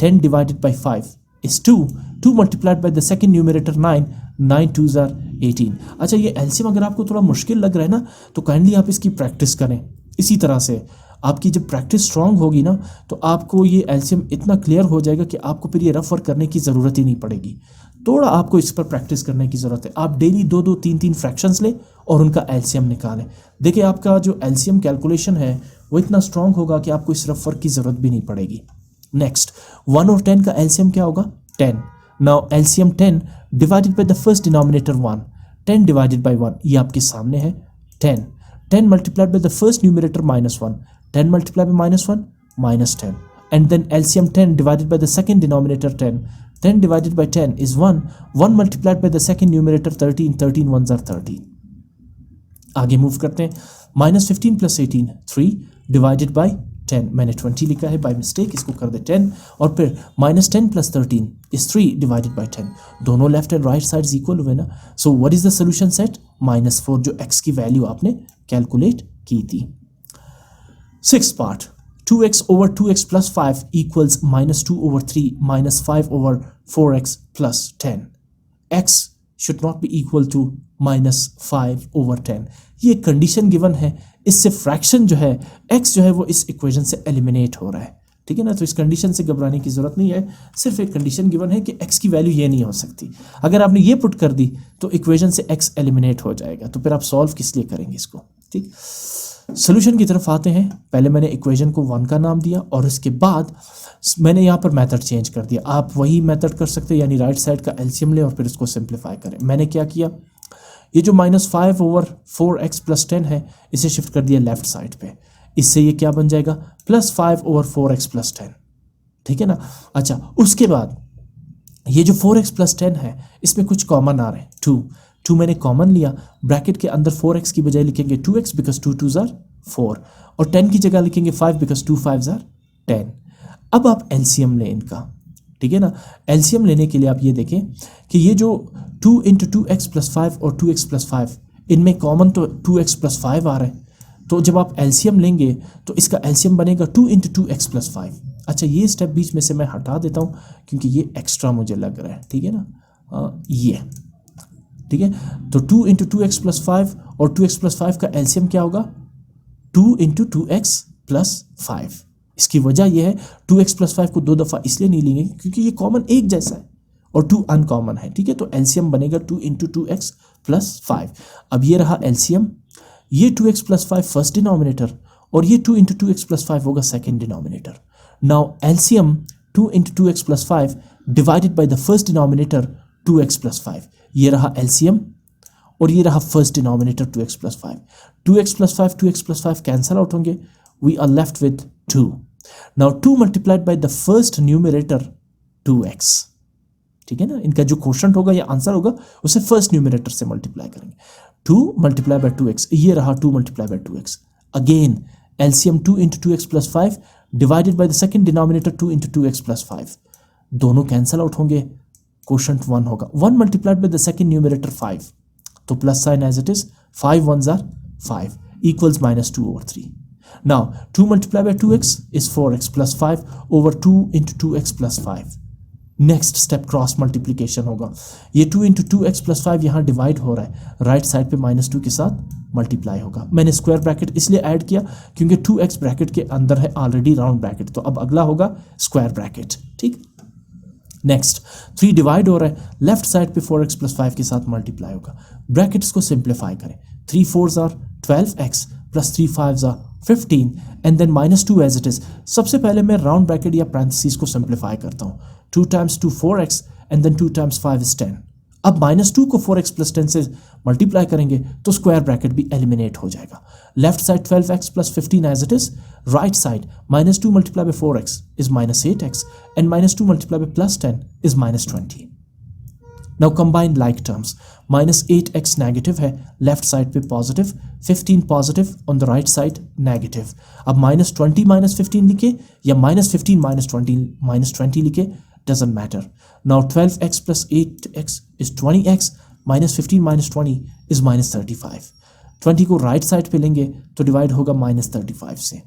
10 divided by 5 is 2, 2 multiplied by the second numerator 9, 9 2s are 18। अच्छा, ये LCM अगर आपको थोड़ा मुश्किल लग रहा है ना तो काइंडली आप इसकी प्रैक्टिस करें। इसी तरह से आपकी जब प्रैक्टिस स्ट्रांग होगी ना तो आपको ये एलसीएम इतना क्लियर हो जाएगा कि आपको फिर ये रफ वर्क करने की ज़रूरत ही नहीं पड़ेगी। थोड़ा आपको इस पर प्रैक्टिस करने की ज़रूरत है। आप डेली 2-2 3-3 फ्रैक्शंस लें और उनका एलसीएम निकालें। देखिए, आपका जो एलसीएम कैलकुलेशन है वो इतना स्ट्रांग होगा कि आपको इस रफ वर्क की ज़रूरत भी नहीं पड़ेगी। नेक्स्ट, 1 और 10 का एलसीएम क्या होगा? 10। Now LCM 10 divided by the first denominator 1। 10 divided by 1 ये आपके सामने है 10। 10 multiplied by the first numerator -1। 10 multiplied by -1 -10, and then LCM 10 divided by the second denominator 10. 10 divided by 10 is 1. 1 multiplied by the second numerator 13. 13 ones are 13. आगे move करते हैं। -15 + 18 3 divided by 10। मैंने 20 लिखा है बाय मिस्टेक, इसको कर दे 10। और फिर -10 + 13 is 3 divided by 10। दोनों left and right sides equal हुए ना। सो what is the solution set? -4, जो x की वैल्यू आपने कैलकुलेट की थी। Sixth part, 2x over 2x plus 5 equals -2/3 minus 5/4x plus 10. x should not be equal to -5/10। ये condition given है, इससे फ्रैक्शन जो है x जो है वो इस इक्वेशन से एलिमिनेट हो रहा है। ठीक है ना, तो इस कंडीशन से घबराने की जरूरत नहीं है। सिर्फ एक कंडीशन गिवन है कि x की वैल्यू ये नहीं हो सकती। अगर आपने ये पुट कर दी तो इक्वेशन से x एलिमिनेट हो जाएगा, तो फिर आप सॉल्व किस लिए करेंगे इसको? ठीक, सोल्यूशन की तरफ आते हैं। पहले मैंने इक्वेशन को 1 का नाम दिया और इसके बाद मैंने यहाँ पर मेथड चेंज कर दिया। आप वही मेथड कर सकते हैं, यानी राइट साइड का एलसीएम लें और फिर इसको सिंप्लीफाई करें। मैंने क्या किया, ये जो -5/4x + 10 है इसे शिफ्ट कर दिया लेफ्ट साइड पे। इससे ये क्या बन जाएगा? +5/4x + 10। ठीक है ना। अच्छा, उसके बाद ये जो 4x + 10 है इसमें कुछ कॉमन आ रहे हैं, 2 मैंने कॉमन लिया। ब्रैकेट के अंदर 4x की बजाय लिखेंगे 2x बिकॉज 2 2s are 4, और 10 की जगह लिखेंगे 5 बिकॉज 2 5s are 10। अब आप एलसीएम लें इनका। ठीक है ना। एलसीएम लेने के लिए आप ये देखें कि ये जो 2 × 2x + 5 और 2x + 5 इनमें कॉमन तो 2x + 5 आ रहा है, तो जब आप एलसीएम लेंगे तो इसका एलसीएम बनेगा 2 × 2x + 5। अच्छा, ये स्टेप बीच में से मैं हटा देता हूँ क्योंकि ये एक्स्ट्रा मुझे लग रहा है। ठीक है ना, ये ठीक है। तो 2 × 2x + 5 और 2x + 5 का एलसीएम क्या होगा? 2 × 2x + 5। इसकी वजह यह है 2x + 5 को 2 दफ़ा इसलिए नहीं लेंगे क्योंकि ये कॉमन एक जैसा है और 2 अनकॉमन है। ठीक है, तो एलसीएम बनेगा 2 × 2x + 5। अब ये रहा एलसीएम, ये 2x + 5 फर्स्ट डिनोमिनेटर और ये 2 × 2x + 5 होगा second denominator. Now LCM 2 × 2x + 5 divided by the first denominator 2x + 5। ये रहा एलसीएम और ये रहा first denominator 2x + 5। 2x + 5 2x + 5 cancel out होंगे, we are left with 2। Now 2 multiplied by the first numerator 2x। ठीक है ना, इनका जो क्वोशंट होगा या आंसर होगा उसे फर्स्ट न्यूमरेटर से मल्टीप्लाई करेंगे। 2 मल्टीप्लाई बाय 2x, ये रहा 2 multiply bye 2x। Again LCM 2 × 2x + 5 divided by the second denominator 2 × 2x + 5। दोनों कैंसल आउट होंगे, क्वोशंट 1 होगा। 1 multiplied by the second numerator 5, तो plus sign as it is, 5 1s are 5 equals -2/3। Now 2 multiplied by 2x is 4x + 5 over 2 × 2x + 5। Next step cross multiplication होगा। ये 2 × 2x + 5 यहाँ divide हो रहा है, राइट साइड पे -2 के साथ मल्टीप्लाई होगा। मैंने स्क्वायर ब्रैकेट इसलिए ऐड किया क्योंकि 2x ब्रैकेट के अंदर है ऑलरेडी राउंड ब्रैकेट, तो अब अगला होगा स्क्वायर ब्रैकेट। ठीक, नेक्स्ट 3 डिवाइड हो रहा है, लेफ्ट साइड पे 4x + 5 के साथ मल्टीप्लाई होगा। ब्रैकेट्स को सिंप्लीफाई करें, 3 4s are 12x + 3 5s are 15 and then -2 as it is. सबसे पहले मैं राउंड ब्रैकेट या पैरेंथेसिस को सिंप्लीफाई करता हूँ। 2 × 2 4x एंड देन 2 × 5 is 10। अब -2 को 4x + 10 से मल्टीप्लाई करेंगे तो स्क्वायर ब्रैकेट भी एलिमिनेट हो जाएगा। Left side 12x + 15 as it is, right side -2 multiply by 4x is -8x and -2 multiply by +10 is -20। Now combine like terms, -8x negative है, left side पे positive, 15 positive, on the right side negative. अब -20 -15 लिखे या -15 -20 लिखे, doesn't matter. Now 12x + 8x is 20x, -15 -20 is -35। 20 को right side पे लेंगे तो डिवाइड होगा -35 से।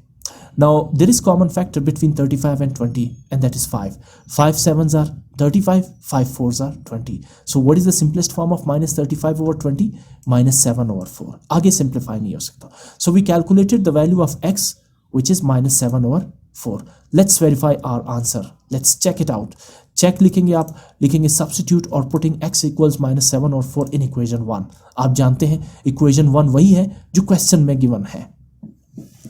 Now there is common factor between 35 and 20 and that is 5. 5 7s are 35, 5 4s are 20. So what is the simplest form of minus 35 over 20? Minus 7 over 4. आगे simplify नहीं हो सकता. So we calculated the value of x, which is minus 7 over 4. Let's verify our answer. Let's check it out. Check लिखेंगे आप, लिखेंगे substitute और putting x equals minus 7 over 4 in equation 1. आप जानते हैं equation 1 वही है जो question में given है.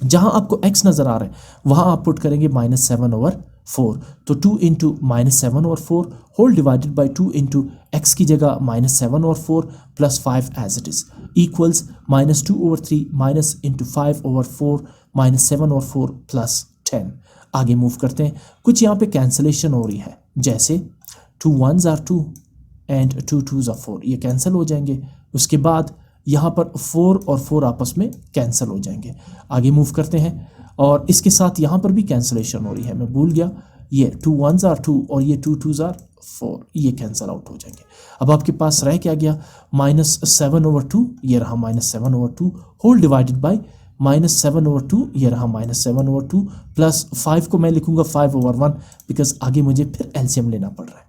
जहां आपको x नजर आ रहा है वहां आप पुट करेंगे माइनस 7 ओवर 4. तो 2 into minus 7 over 4 whole divided by 2 into x की जगह minus 7 over 4 plus 5 as it is equals minus 2 over 3 minus into 5 over 4 minus 7 over 4 plus 10. आगे मूव करते हैं. कुछ यहाँ पे कैंसलेशन हो रही है, जैसे 2 1s are 2 and 2 2s are 4. ये कैंसिल हो जाएंगे. उसके बाद यहाँ पर 4 और 4 आपस में कैंसिल हो जाएंगे. आगे मूव करते हैं और इसके साथ यहाँ पर भी कैंसिलेशन हो रही है, मैं भूल गया. ये 2 1s are 2 और ये 2 2s are 4, ये कैंसिल आउट हो जाएंगे. अब आपके पास रह क्या गया? माइनस 7 ओवर 2, ये रहा minus 7 over 2 whole divided by minus 7 over 2, ये रहा माइनस 7 ओवर 2 प्लस 5 को मैं लिखूंगा 5 ओवर 1 बिकॉज आगे मुझे फिर एलसीएम लेना पड़ रहा है.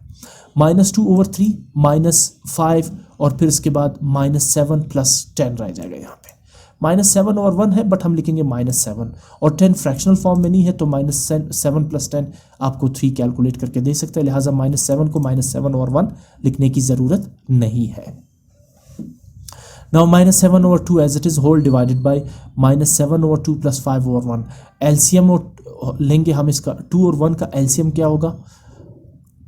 माइनस 2 ओवर 3 माइनस 5 और फिर इसके बाद माइनस 7 प्लस 10 रह जाएगा. यहाँ पे माइनस 7 ओवर 1 है बट हम लिखेंगे माइनस 7 और 10 फ्रैक्शनल फॉर्म में नहीं है तो माइनस 7 प्लस 10 आपको 3 कैलकुलेट करके दे सकते हैं. लिहाजा माइनस 7 को माइनस 7 ओवर 1 लिखने की ज़रूरत नहीं है. Now minus 7 over 2 as it is whole divided by minus 7 over 2 plus 5 over 1. LCM लेंगे हम इसका. 2 और 1 का एलसीएम क्या होगा?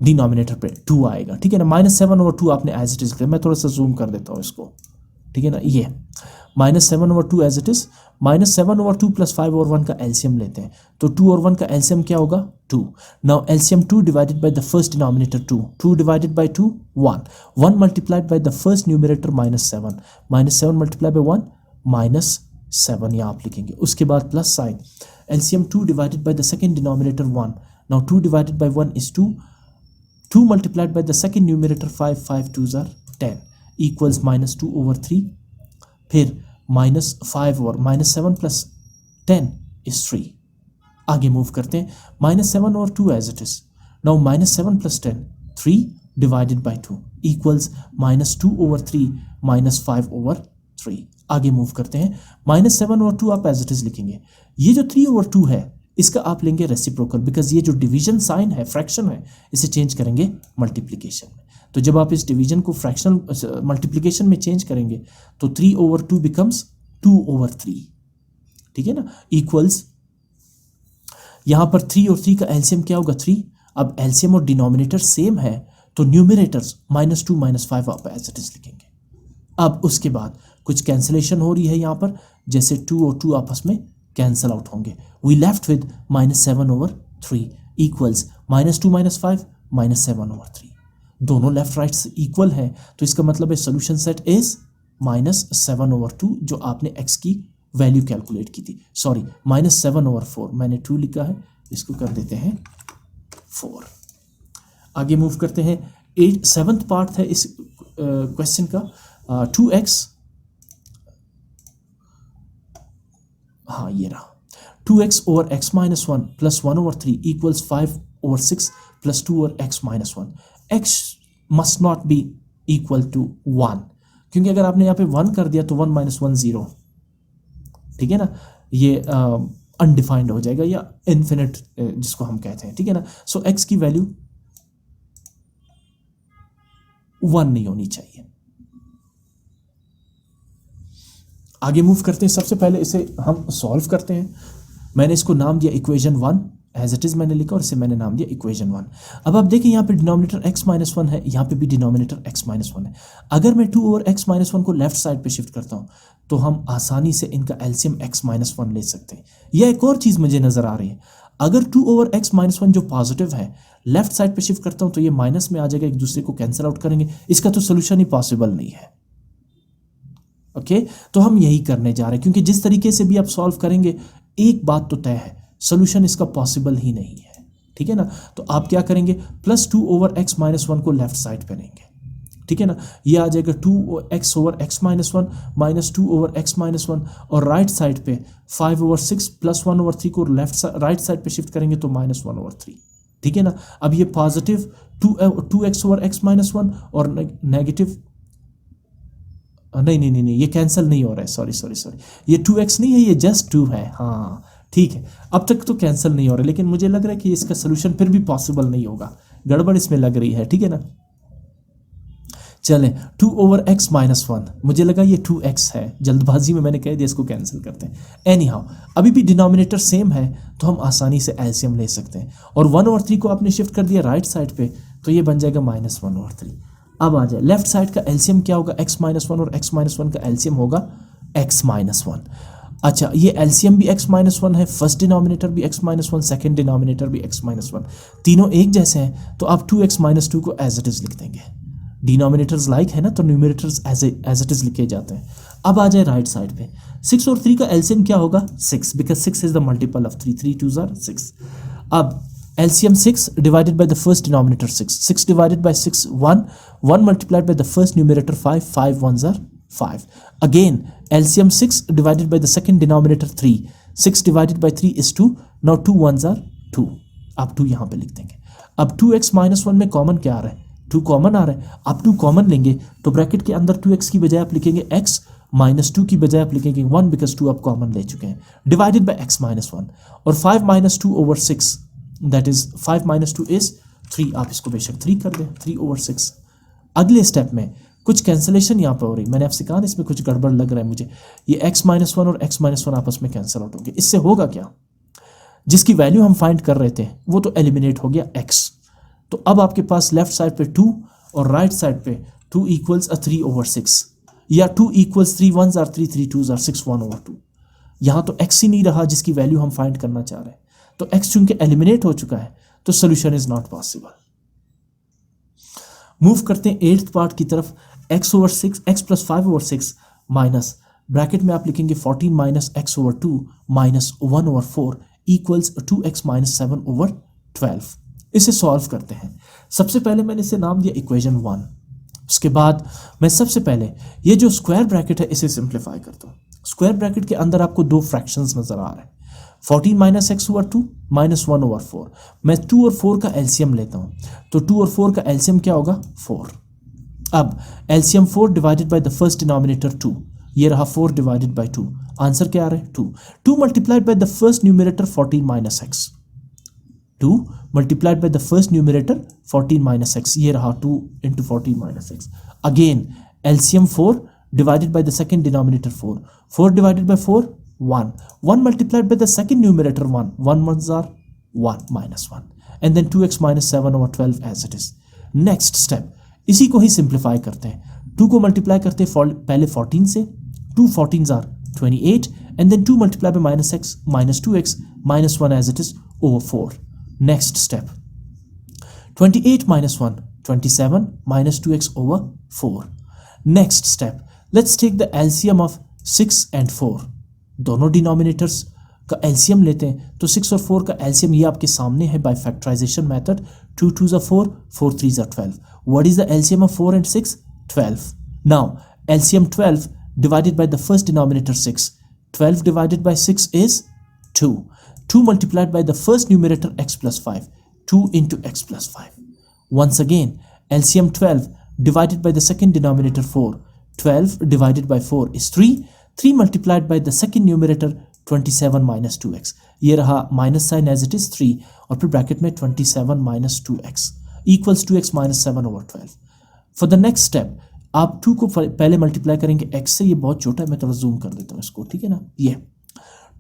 डिनोमिनेटर पे 2 आएगा. ठीक है ना. माइनस 7 ओवर 2 आपने एज इट इज लिया. मैं थोड़ा सा जूम कर देता हूँ इसको. ठीक है ना. ये minus 7 over 2 as it is. Minus 7 over 2 plus 5 over 1 का एलसीएम लेते हैं तो 2 और 1 का एलसीएम क्या होगा? 2. Now LCM 2 divided by the first denominator 2. 2 divided by 2 1. 1 multiplied by the first numerator minus 7. Minus 7 multiply by 1 minus 7 यहाँ आप लिखेंगे. उसके बाद plus sign. LCM 2 divided by the second denominator 1. Now 2 divided by 1 is 2. 2 multiplied by the second numerator 5, 5 2s are 10 equals minus 2 over 3. फिर minus 5 over minus 7 plus 10 is 3. आगे move करते हैं. minus 7 over 2 as it is. Now minus 7 plus 10, 3 divided by 2 equals minus 2 over 3 minus 5 over 3. आगे move करते हैं. minus 7 over 2 आप as it is लिखेंगे. ये जो 3 over 2 है इसका आप लेंगे रेसिप्रोकल बिकॉज ये जो डिवीजन साइन है, फ्रैक्शन है, इसे चेंज करेंगे मल्टीप्लिकेशन में. तो जब आप इस डिवीजन को फ्रैक्शनल मल्टीप्लिकेशन में चेंज करेंगे तो 3 over 2 बिकम्स 2 over 3. ठीक है ना. इक्वल्स यहाँ पर 3 और 3 का एलसीएम क्या होगा? 3. अब एलसीएम और डिनोमिनेटर सेम है तो न्यूमरेटर्स माइनस 2 माइनस 5 आप एज इट इज लिखेंगे. अब उसके बाद कुछ कैंसिलेशन हो रही है यहाँ पर, जैसे 2 और 2 आपस में कैंसल आउट होंगे. We left with minus 7 over 3 equals minus 2 minus 5 minus 7 over 3. दोनों लेफ्ट राइट से इक्वल है तो इसका मतलब है solution set is minus 7 over 2 जो आपने x की वैल्यू कैलकुलेट की थी. सॉरी माइनस 7 ओवर 4, मैंने 2 लिखा है, इसको कर देते हैं 4. आगे मूव करते हैं. 7th पार्ट है इस क्वेश्चन का. 2x, हाँ ये रहा. 2x over x minus 1 plus 1 over 3 equals 5 over 6 plus 2 over x minus 1. x must not be equal to 1 क्योंकि अगर आपने यहाँ पे 1 कर दिया तो 1 माइनस 1 0. ठीक है ना. ये अनडिफाइंड हो जाएगा या इन्फिनिट जिसको हम कहते हैं. ठीक है ना. सो x की वैल्यू 1 नहीं होनी चाहिए. आगे मूव करते हैं. सबसे पहले इसे हम सॉल्व करते हैं. मैंने इसको नाम दिया इक्वेशन 1 एज इट इज मैंने लिखा और इसे मैंने नाम दिया इक्वेशन 1. अब आप देखिए यहाँ पे डिनोमिनेटर x माइनस 1 है, यहाँ पे भी डिनोमिनेटर x माइनस 1 है. अगर मैं 2 ओवर x माइनस 1 को लेफ्ट साइड पे शिफ्ट करता हूँ तो हम आसानी से इनका एलसीएम x माइनस 1 ले सकते हैं. यह एक और चीज़ मुझे नज़र आ रही है. अगर 2 ओवर x माइनस 1 जो पॉजिटिव है लेफ्ट साइड पे शिफ्ट करता हूँ तो ये माइनस में आ जाएगा, एक दूसरे को कैंसिल आउट करेंगे. इसका तो सोल्यूशन ही पॉसिबल नहीं है. ओके तो हम यही करने जा रहे हैं क्योंकि जिस तरीके से भी आप सॉल्व करेंगे एक बात तो तय है, सोल्यूशन इसका पॉसिबल ही नहीं है. ठीक है ना. तो आप क्या करेंगे? प्लस 2 ओवर x माइनस 1 को लेफ्ट साइड पे लेंगे. ठीक है ना. ये आ जाएगा 2x over x minus 1 minus 2 over x minus 1 और राइट साइड पे 5 ओवर 6 प्लस 1 ओवर 3 को राइट साइड पे शिफ्ट करेंगे तो माइनस 1 ओवर 3. ठीक है ना। अब ये positive 2x over x minus 1 और नेगेटिव, नहीं ये कैंसिल नहीं हो रहा है, सॉरी ये 2x नहीं है, ये जस्ट 2 है। हाँ ठीक है, अब तक तो कैंसिल नहीं हो रहा है, लेकिन मुझे लग रहा है कि इसका सोल्यूशन फिर भी पॉसिबल नहीं होगा, गड़बड़ इसमें लग रही है, ठीक है ना। चलें 2 ओवर x माइनस 1, मुझे लगा ये 2x है, जल्दबाजी में मैंने कह दिया इसको कैंसिल करते हैं। एनी हाउ अभी भी डिनोमिनेटर सेम है तो हम आसानी से एलसीएम ले सकते हैं, और 1 ओवर 3 को आपने शिफ्ट कर दिया राइट साइड पे तो ये बन जाएगा -1 ओवर 3। अब आ जाए लेफ्ट साइड का एलसीएम क्या होगा, x माइनस 1 और x माइनस 1 का एलसीएम होगा x माइनस 1। अच्छा ये एलसीएम भी x माइनस 1 है, फर्स्ट डिनोमिनेटर भी x माइनस 1, सेकेंड डिनोमिनेटर भी x माइनस 1, तीनों एक जैसे हैं तो आप 2x माइनस 2 को एज इट इज लिख देंगे। डिनोमिनेटर्स लाइक है ना तो न्यूमिनेटर्स एज इट इज लिखे जाते हैं। अब आ जाए राइट साइड पे, 6 और 3 का एलसीएम क्या होगा 6, because 6 is the multiple of 3, 3 2s are 6। अब LCM 6 divided by the first denominator 6, 6 divided by 6 1, 1 multiplied by the first numerator 5, 5 1s are 5। Again LCM 6 divided by the second denominator 3, 6 divided by 3 is 2, now 2 1s are 2, अब 2 यहाँ पे लिख देंगे। अब 2x minus 1 में common क्या आ रहा है, 2 कॉमन आ रहा है, आप 2 कॉमन लेंगे तो ब्रैकेट के अंदर 2x की बजाय आप लिखेंगे x, माइनस 2 की बजाय आप लिखेंगे 1 बिकॉज 2 आप कॉमन ले चुके हैं, डिवाइडेड बाय x माइनस 1, और 5 minus 2 over 6 that is 5 minus 2 is 3, आप इसको बेशक 3 कर दें, 3 ओवर 6। अगले स्टेप में कुछ कैंसिलेशन यहाँ पर हो रही, मैंने आपसे कहा इसमें कुछ गड़बड़ लग रहा है मुझे, ये x माइनस 1 और x माइनस 1 आपस में कैंसिल आउट होंगे, इससे होगा क्या, जिसकी वैल्यू हम फाइंड कर रहे थे वो तो एलिमिनेट हो गया x, तो अब आपके पास लेफ्ट साइड पे 2 और राइट साइड पे 2 इक्वल्स 3 ओवर 6, या 2 equals 3 1s are 3, 3 2s are 6, 1 over 2। यहाँ तो x ही नहीं रहा जिसकी वैल्यू हम फाइंड करना चाह रहे हैं, तो x चूंकि एलिमिनेट हो चुका है तो solution is not possible. Move करते हैं 8th पार्ट की तरफ, x over 6 x plus 5 over 6 minus bracket में आप लिखेंगे 14 minus x over 2 minus 1 over 4 equals 2x minus 7 over 12। इसे सॉल्व करते हैं। सबसे पहले मैंने इसे नाम दिया इक्वेशन 1, उसके बाद मैं सबसे पहले ये जो स्क्वायर ब्रैकेट है इसे सिंप्लीफाई करता हूँ। स्क्वायर ब्रैकेट के अंदर आपको दो फ्रैक्शंस नजर आ रहे हैं, 14 minus x over 2 minus 1 over 4। मैं 2 और 4 का एलसीएम लेता हूँ, तो 2 और 4 का एलसीएम क्या होगा 4। अब LCM 4 divided by the first denominator 2, ये रहा 4 डिवाइडेड बाय 2, आंसर क्या आ रहा है 2। 2 multiplied by the first numerator 14 minus x, 2 multiplied by the first numerator 14 minus x, ये रहा 2 into 14 minus x। Again LCM 4 divided by the second denominator 4, 4 divided by 4 1, 1 multiplied by the second numerator 1, 1 ones are 1 minus 1, and then 2x minus 7 over 12 as it is। next step इसी को ही simplify करते हैं, 2 को multiply करते हैं पहले 14 से, 2 14s are 28, and then 2 multiplied by minus x minus 2x minus 1 as it is over 4। next step 28 minus 1 27 minus 2x over 4। next step let's take the LCM of 6 and 4, दोनों denominators का LCM लेते हैं, तो 6 और 4 का LCM ये आपके सामने है by factorisation method, 2 2s are 4, 4 3s are 12। what is the LCM of 4 and 6? 12। now LCM 12 divided by the first denominator 6, 12 divided by 6 is 2, 2 multiplied by the first numerator x plus 5, 2 into x plus 5। once again LCM 12 divided by the second denominator 4, 12 divided by 4 is 3, 3 multiplied by the second numerator 27 minus 2x, ये रहा minus sign as it is 3, और फिर bracket में 27 minus 2x equals 2x minus 7 over 12। For the next step आप 2 को पहले multiply करेंगे x से, ये बहुत छोटा है मैं थोड़ा जूम कर देता हूँ इसको, ठीक है ना, ये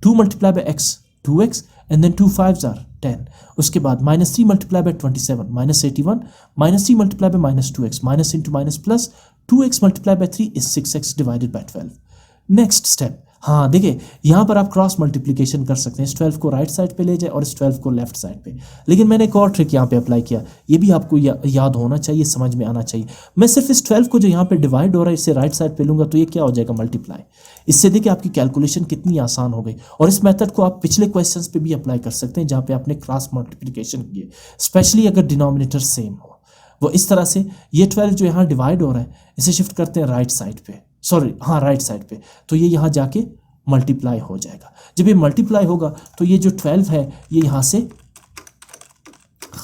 2 multiply bye x 2x and then 2 5s are 10, उसके बाद minus 3 multiply by 27 minus 81, minus 3 multiply by minus 2x minus into minus plus 2x multiply bye 3 is 6x divided by 12। Next step, हाँ देखिए यहाँ पर आप क्रॉस मल्टीप्लिकेशन कर सकते हैं, इस 12 को राइट साइड पे ले जाए और इस 12 को लेफ्ट साइड पे, लेकिन मैंने एक और ट्रिक यहाँ पे अप्लाई किया, ये भी आपको याद होना चाहिए, समझ में आना चाहिए। मैं सिर्फ इस 12 को जो यहाँ पे डिवाइड हो रहा है इसे राइट साइड पे लूँगा तो ये क्या हो जाएगा मल्टीप्लाई। इससे देखिए आपकी कैलकुलेशन कितनी आसान हो गई, और इस मेथड को आप पिछले क्वेश्चंस पे भी अप्लाई कर सकते हैं जहाँ पे आपने क्रॉस मल्टीप्लिकेशन किए, स्पेशली अगर डिनोमिनेटर सेम हो। वो इस तरह से ये 12 जो यहाँ डिवाइड हो रहा है इसे शिफ्ट करते हैं राइट साइड पे, सॉरी हाँ राइट साइड पे, तो ये यहाँ जाके मल्टीप्लाई हो जाएगा। जब ये मल्टीप्लाई होगा तो ये जो 12 है ये यहाँ से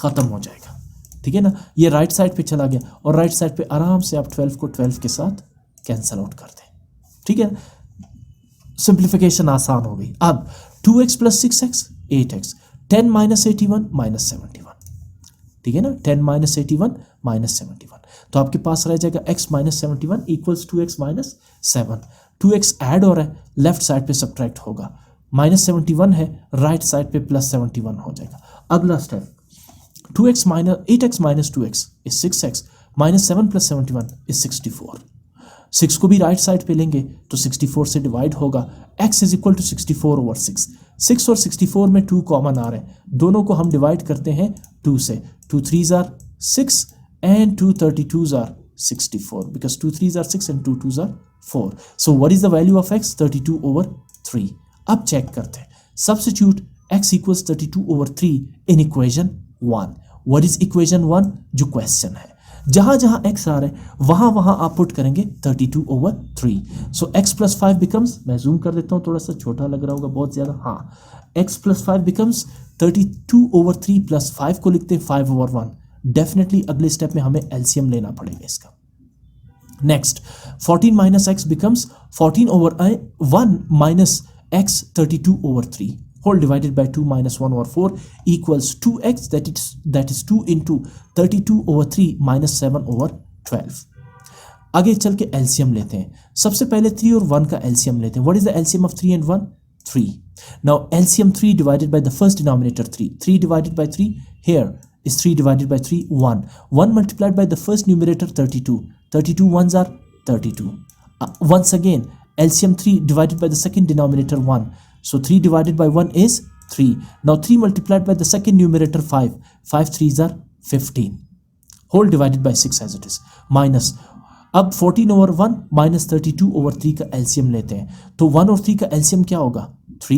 ख़त्म हो जाएगा, ठीक है ना। ये राइट साइड पे चला गया और राइट साइड पे आराम से आप 12 को 12 के साथ कैंसिल आउट कर दें, ठीक है। सिंप्लीफिकेशन आसान हो गई। अब 2x plus 6x 8x, 10 minus 81 minus 71, ठीक है ना। 10 माइनस 81 माइनस 71, तो आपके पास रह जाएगा x minus 71 equals 2x minus 7। 2x add हो रहा है, लेफ्ट साइड पे सब्ट्रैक्ट होगा, माइनस 71 है, राइट साइड पे प्लस 71 हो जाएगा। अगला step 2x minus 8x minus 2x is 6x minus 7 plus 71 is 64। 6 को भी राइट साइड पे लेंगे तो 64 से डिवाइड होगा, x is equal to 64 over 6। 6 और 64 में 2 कॉमन आ रहे हैं, दोनों को हम डिवाइड करते हैं 2 से। 2 3s are 6 and 2 32s are 64 because 2 3s are 6 and 2 2s are 4. So what is the value of x? 32 over 3. अब चेक करते हैं, substitute x equals 32 over 3 in equation 1. What is equation 1? जो क्वेश्चन है, जहां जहां x आ रहा है वहां वहां आप पुट करेंगे 32 over 3. So x plus 5 becomes, मैं जूम कर देता हूं, थोड़ा सा छोटा लग रहा होगा बहुत ज्यादा, हाँ, x plus 5 becomes 32 over 3 plus 5 को लिखते हैं 5 over 1. डेफिनेटली अगले स्टेप में हमें एलसीएम लेना पड़ेगा इसका। Next 14 minus x becomes 14 over 1 minus x 32 over 3 whole divided by 2 minus 1 over 4 equals 2x, that is 2 into 32 over 3 minus 7 over 12. आगे चल के एलसीएम लेते हैं। सबसे पहले 3 और 1 का एलसीएम लेते हैं। What is the LCM of 3 and 1? 3. Now LCM 3 divided by the first denominator 3. 3 divided by 3 here is 3 divided by 3 1. 1 multiplied by the first numerator 32. 32 ones are 32. Once again LCM 3 divided by the second denominator 1. So 3 divided by 1 is 3. Now 3 multiplied by the second numerator 5. 5 3s are 15. Whole divided by 6 as it is. Minus. अब 14 over 1 minus 32 over 3 का LCM लेते हैं, तो 1 और 3 का LCM क्या होगा? 3.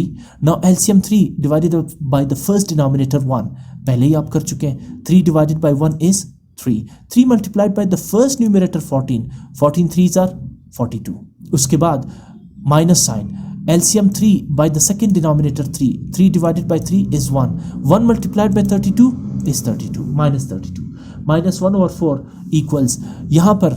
Now LCM 3 divided by the first denominator 1. पहले ही आप कर चुके हैं. 3 divided by 1 is 3. 3 multiplied by the first numerator 14. 14 3s are 42. उसके बाद minus sign. LCM 3 by the second denominator 3. 3 divided by 3 is 1. 1 multiplied by 32 is 32. Minus 32. Minus 1 over 4 equals, यहाँ पर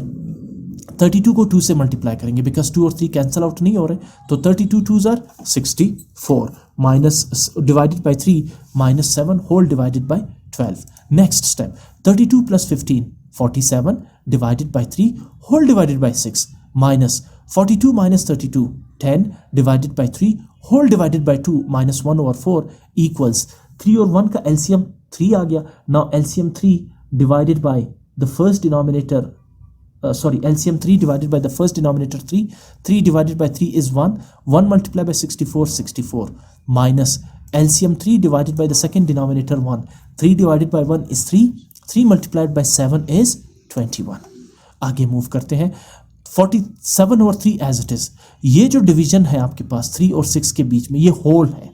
32 को 2 से मल्टीप्लाई करेंगे बिकॉज 2 और 3 कैंसिल आउट नहीं हो रहे, तो 32 2s are 64 minus divided by 3 minus 7 whole divided by 12. Next step 32 plus 15 47 divided by 3 whole divided by 6 minus 42 minus 32 10 divided by 3 whole divided by 2 minus 1 over 4 equals 3 और 1 का LCM 3 आ गया. Now LCM 3 divided by the first denominator LCM 3 divided by the first denominator 3. 3 divided by 3 is 1. 1 multiplied by 64 minus LCM 3 divided by the second denominator 1. 3 divided by 1 is 3. 3 multiplied by 7 is 21. आगे move करते हैं. 47 और 3 as it is. ये जो division है आपके पास 3 और 6 के बीच में, ये होल है,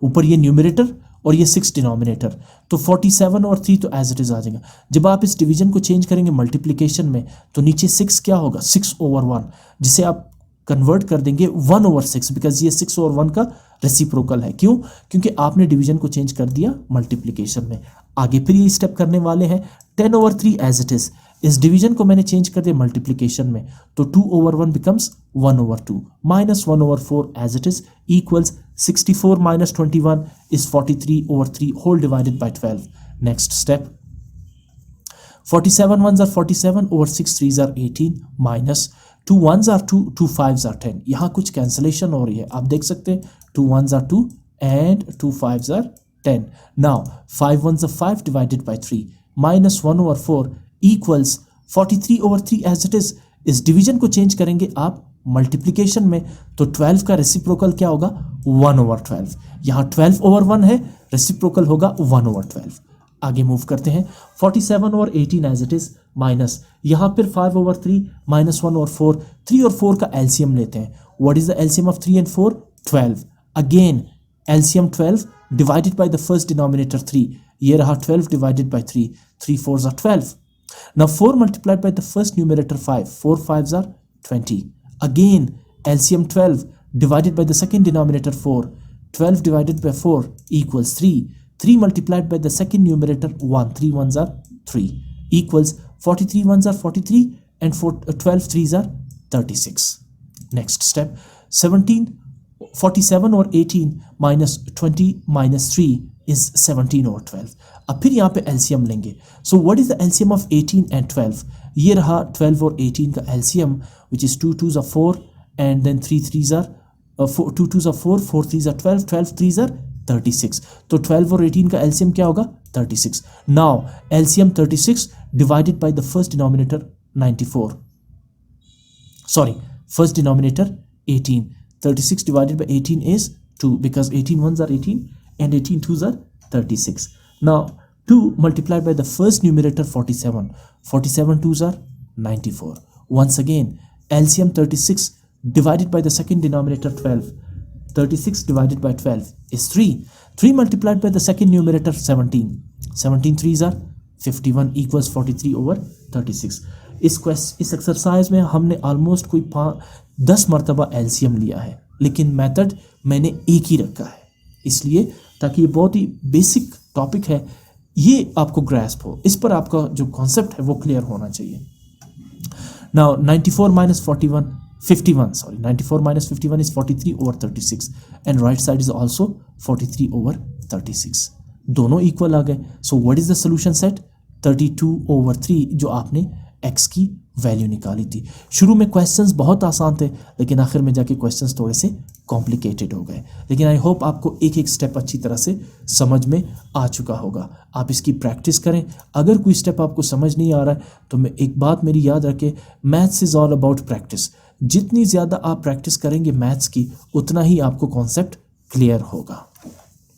ऊपर ये न्यूमरेटर और ये 6 डिनोमिनेटर, तो 47 और 3 तो एज इट इज आ जाएगा. जब आप इस डिवीजन को चेंज करेंगे मल्टीप्लिकेशन में, तो नीचे 6 क्या होगा? 6 over 1, जिसे आप कन्वर्ट कर देंगे 1 over 6 बिकॉज ये 6 over 1 का रेसिप्रोकल है. क्यों? क्योंकि आपने डिवीजन को चेंज कर दिया मल्टीप्लिकेशन में. आगे फिर ये स्टेप करने वाले हैं 10 over 3 एज इट इज. इस डिवीजन को मैंने चेंज कर दिया मल्टीप्लिकेशन में, तो 2 over 1 becomes 1 over 2 minus 1 over 4 as it is equals 64 minus 21 is 43 over 3 whole divided by 12. Next step 47 ones are 47 over 6 3s are 18 minus 2 1s are 2 2 5s are 10. यहाँ कुछ cancellation हो रही है, आप देख सकते हैं 2 1s are 2 and 2 5s are 10. Now 5 1s are 5 divided by 3 minus 1 over 4 equals 43 over 3 as it is. इस डिवीजन को चेंज करेंगे आप मल्टीप्लिकेशन में, तो 12 का रेसिप्रोकल क्या होगा? 1 over 12. यहाँ 12 over 1 है, रेसिप्रोकल होगा 1 over 12. आगे मूव करते हैं 47 over 18 as it is minus, यहाँ पर 5 over 3 माइनस 1 over 4. 3 और 4 का एलसीएम लेते हैं. What is the LCM of 3 and 4? 12. Again LCM 12 divided by the first denominator 3. ये रहा 12 divided by 3. 3 4s are 12. Now 4 multiplied by the first numerator 5. 4 5s are 20. Again LCM 12 divided by the second denominator 4. 12 divided by 4 equals 3. 3 multiplied by the second numerator 1, 3 ones are 3 equals 43 ones are 43 and 12 threes are 36. Next step, 47 और 18 minus 20 minus 3 is 17 over 12. अब फिर यहाँ पे LCM लेंगे. So what is the LCM of 18 and 12? ये रहा 12 और 18 का LCM, which is 2 2s are 4 and then 3 3s are 2 2s are 4, 4 3s are 12, 12 3s are 36. तो 12 और 18 का LCM क्या होगा? 36. Now LCM 36 divided by the first denominator 94. Sorry, first denominator 18. 36 divided by 18 is 2 because 18 ones are 18 and 18 twos are 36. Now 2 multiplied by the first numerator 47. 47 twos are 94. Once again, LCM 36 divided by the second denominator 12. 36 divided by 12 is 3. 3 multiplied by the second numerator 17. 17 threes are 51 equals 43 over 36. इस exercise में हमने almost कोई 10 मरतबा LCM लिया है, लेकिन method मैंने एक ही रखा है, इसलिए ताकि ये बहुत ही बेसिक टॉपिक है, ये आपको ग्रैस्प हो, इस पर आपका जो कॉन्सेप्ट है वो क्लियर होना चाहिए. Now 94 minus 51 sorry 94 minus 51 is 43 over 36 and right side is also 43 over 36. दोनों इक्वल आ गए. सो what is the solution set? 32 over 3 जो आपने x की वैल्यू निकाली थी. शुरू में क्वेश्चंस बहुत आसान थे, लेकिन आखिर में जाके क्वेश्चंस थोड़े से कॉम्प्लिकेटेड हो गए. लेकिन आई होप आपको एक एक स्टेप अच्छी तरह से समझ में आ चुका होगा. आप इसकी प्रैक्टिस करें. अगर कोई स्टेप आपको समझ नहीं आ रहा है तो मैं एक बात मेरी याद रखें, maths is all about practice. जितनी ज़्यादा आप प्रैक्टिस करेंगे मैथ्स की, उतना ही आपको कॉन्सेप्ट क्लियर होगा.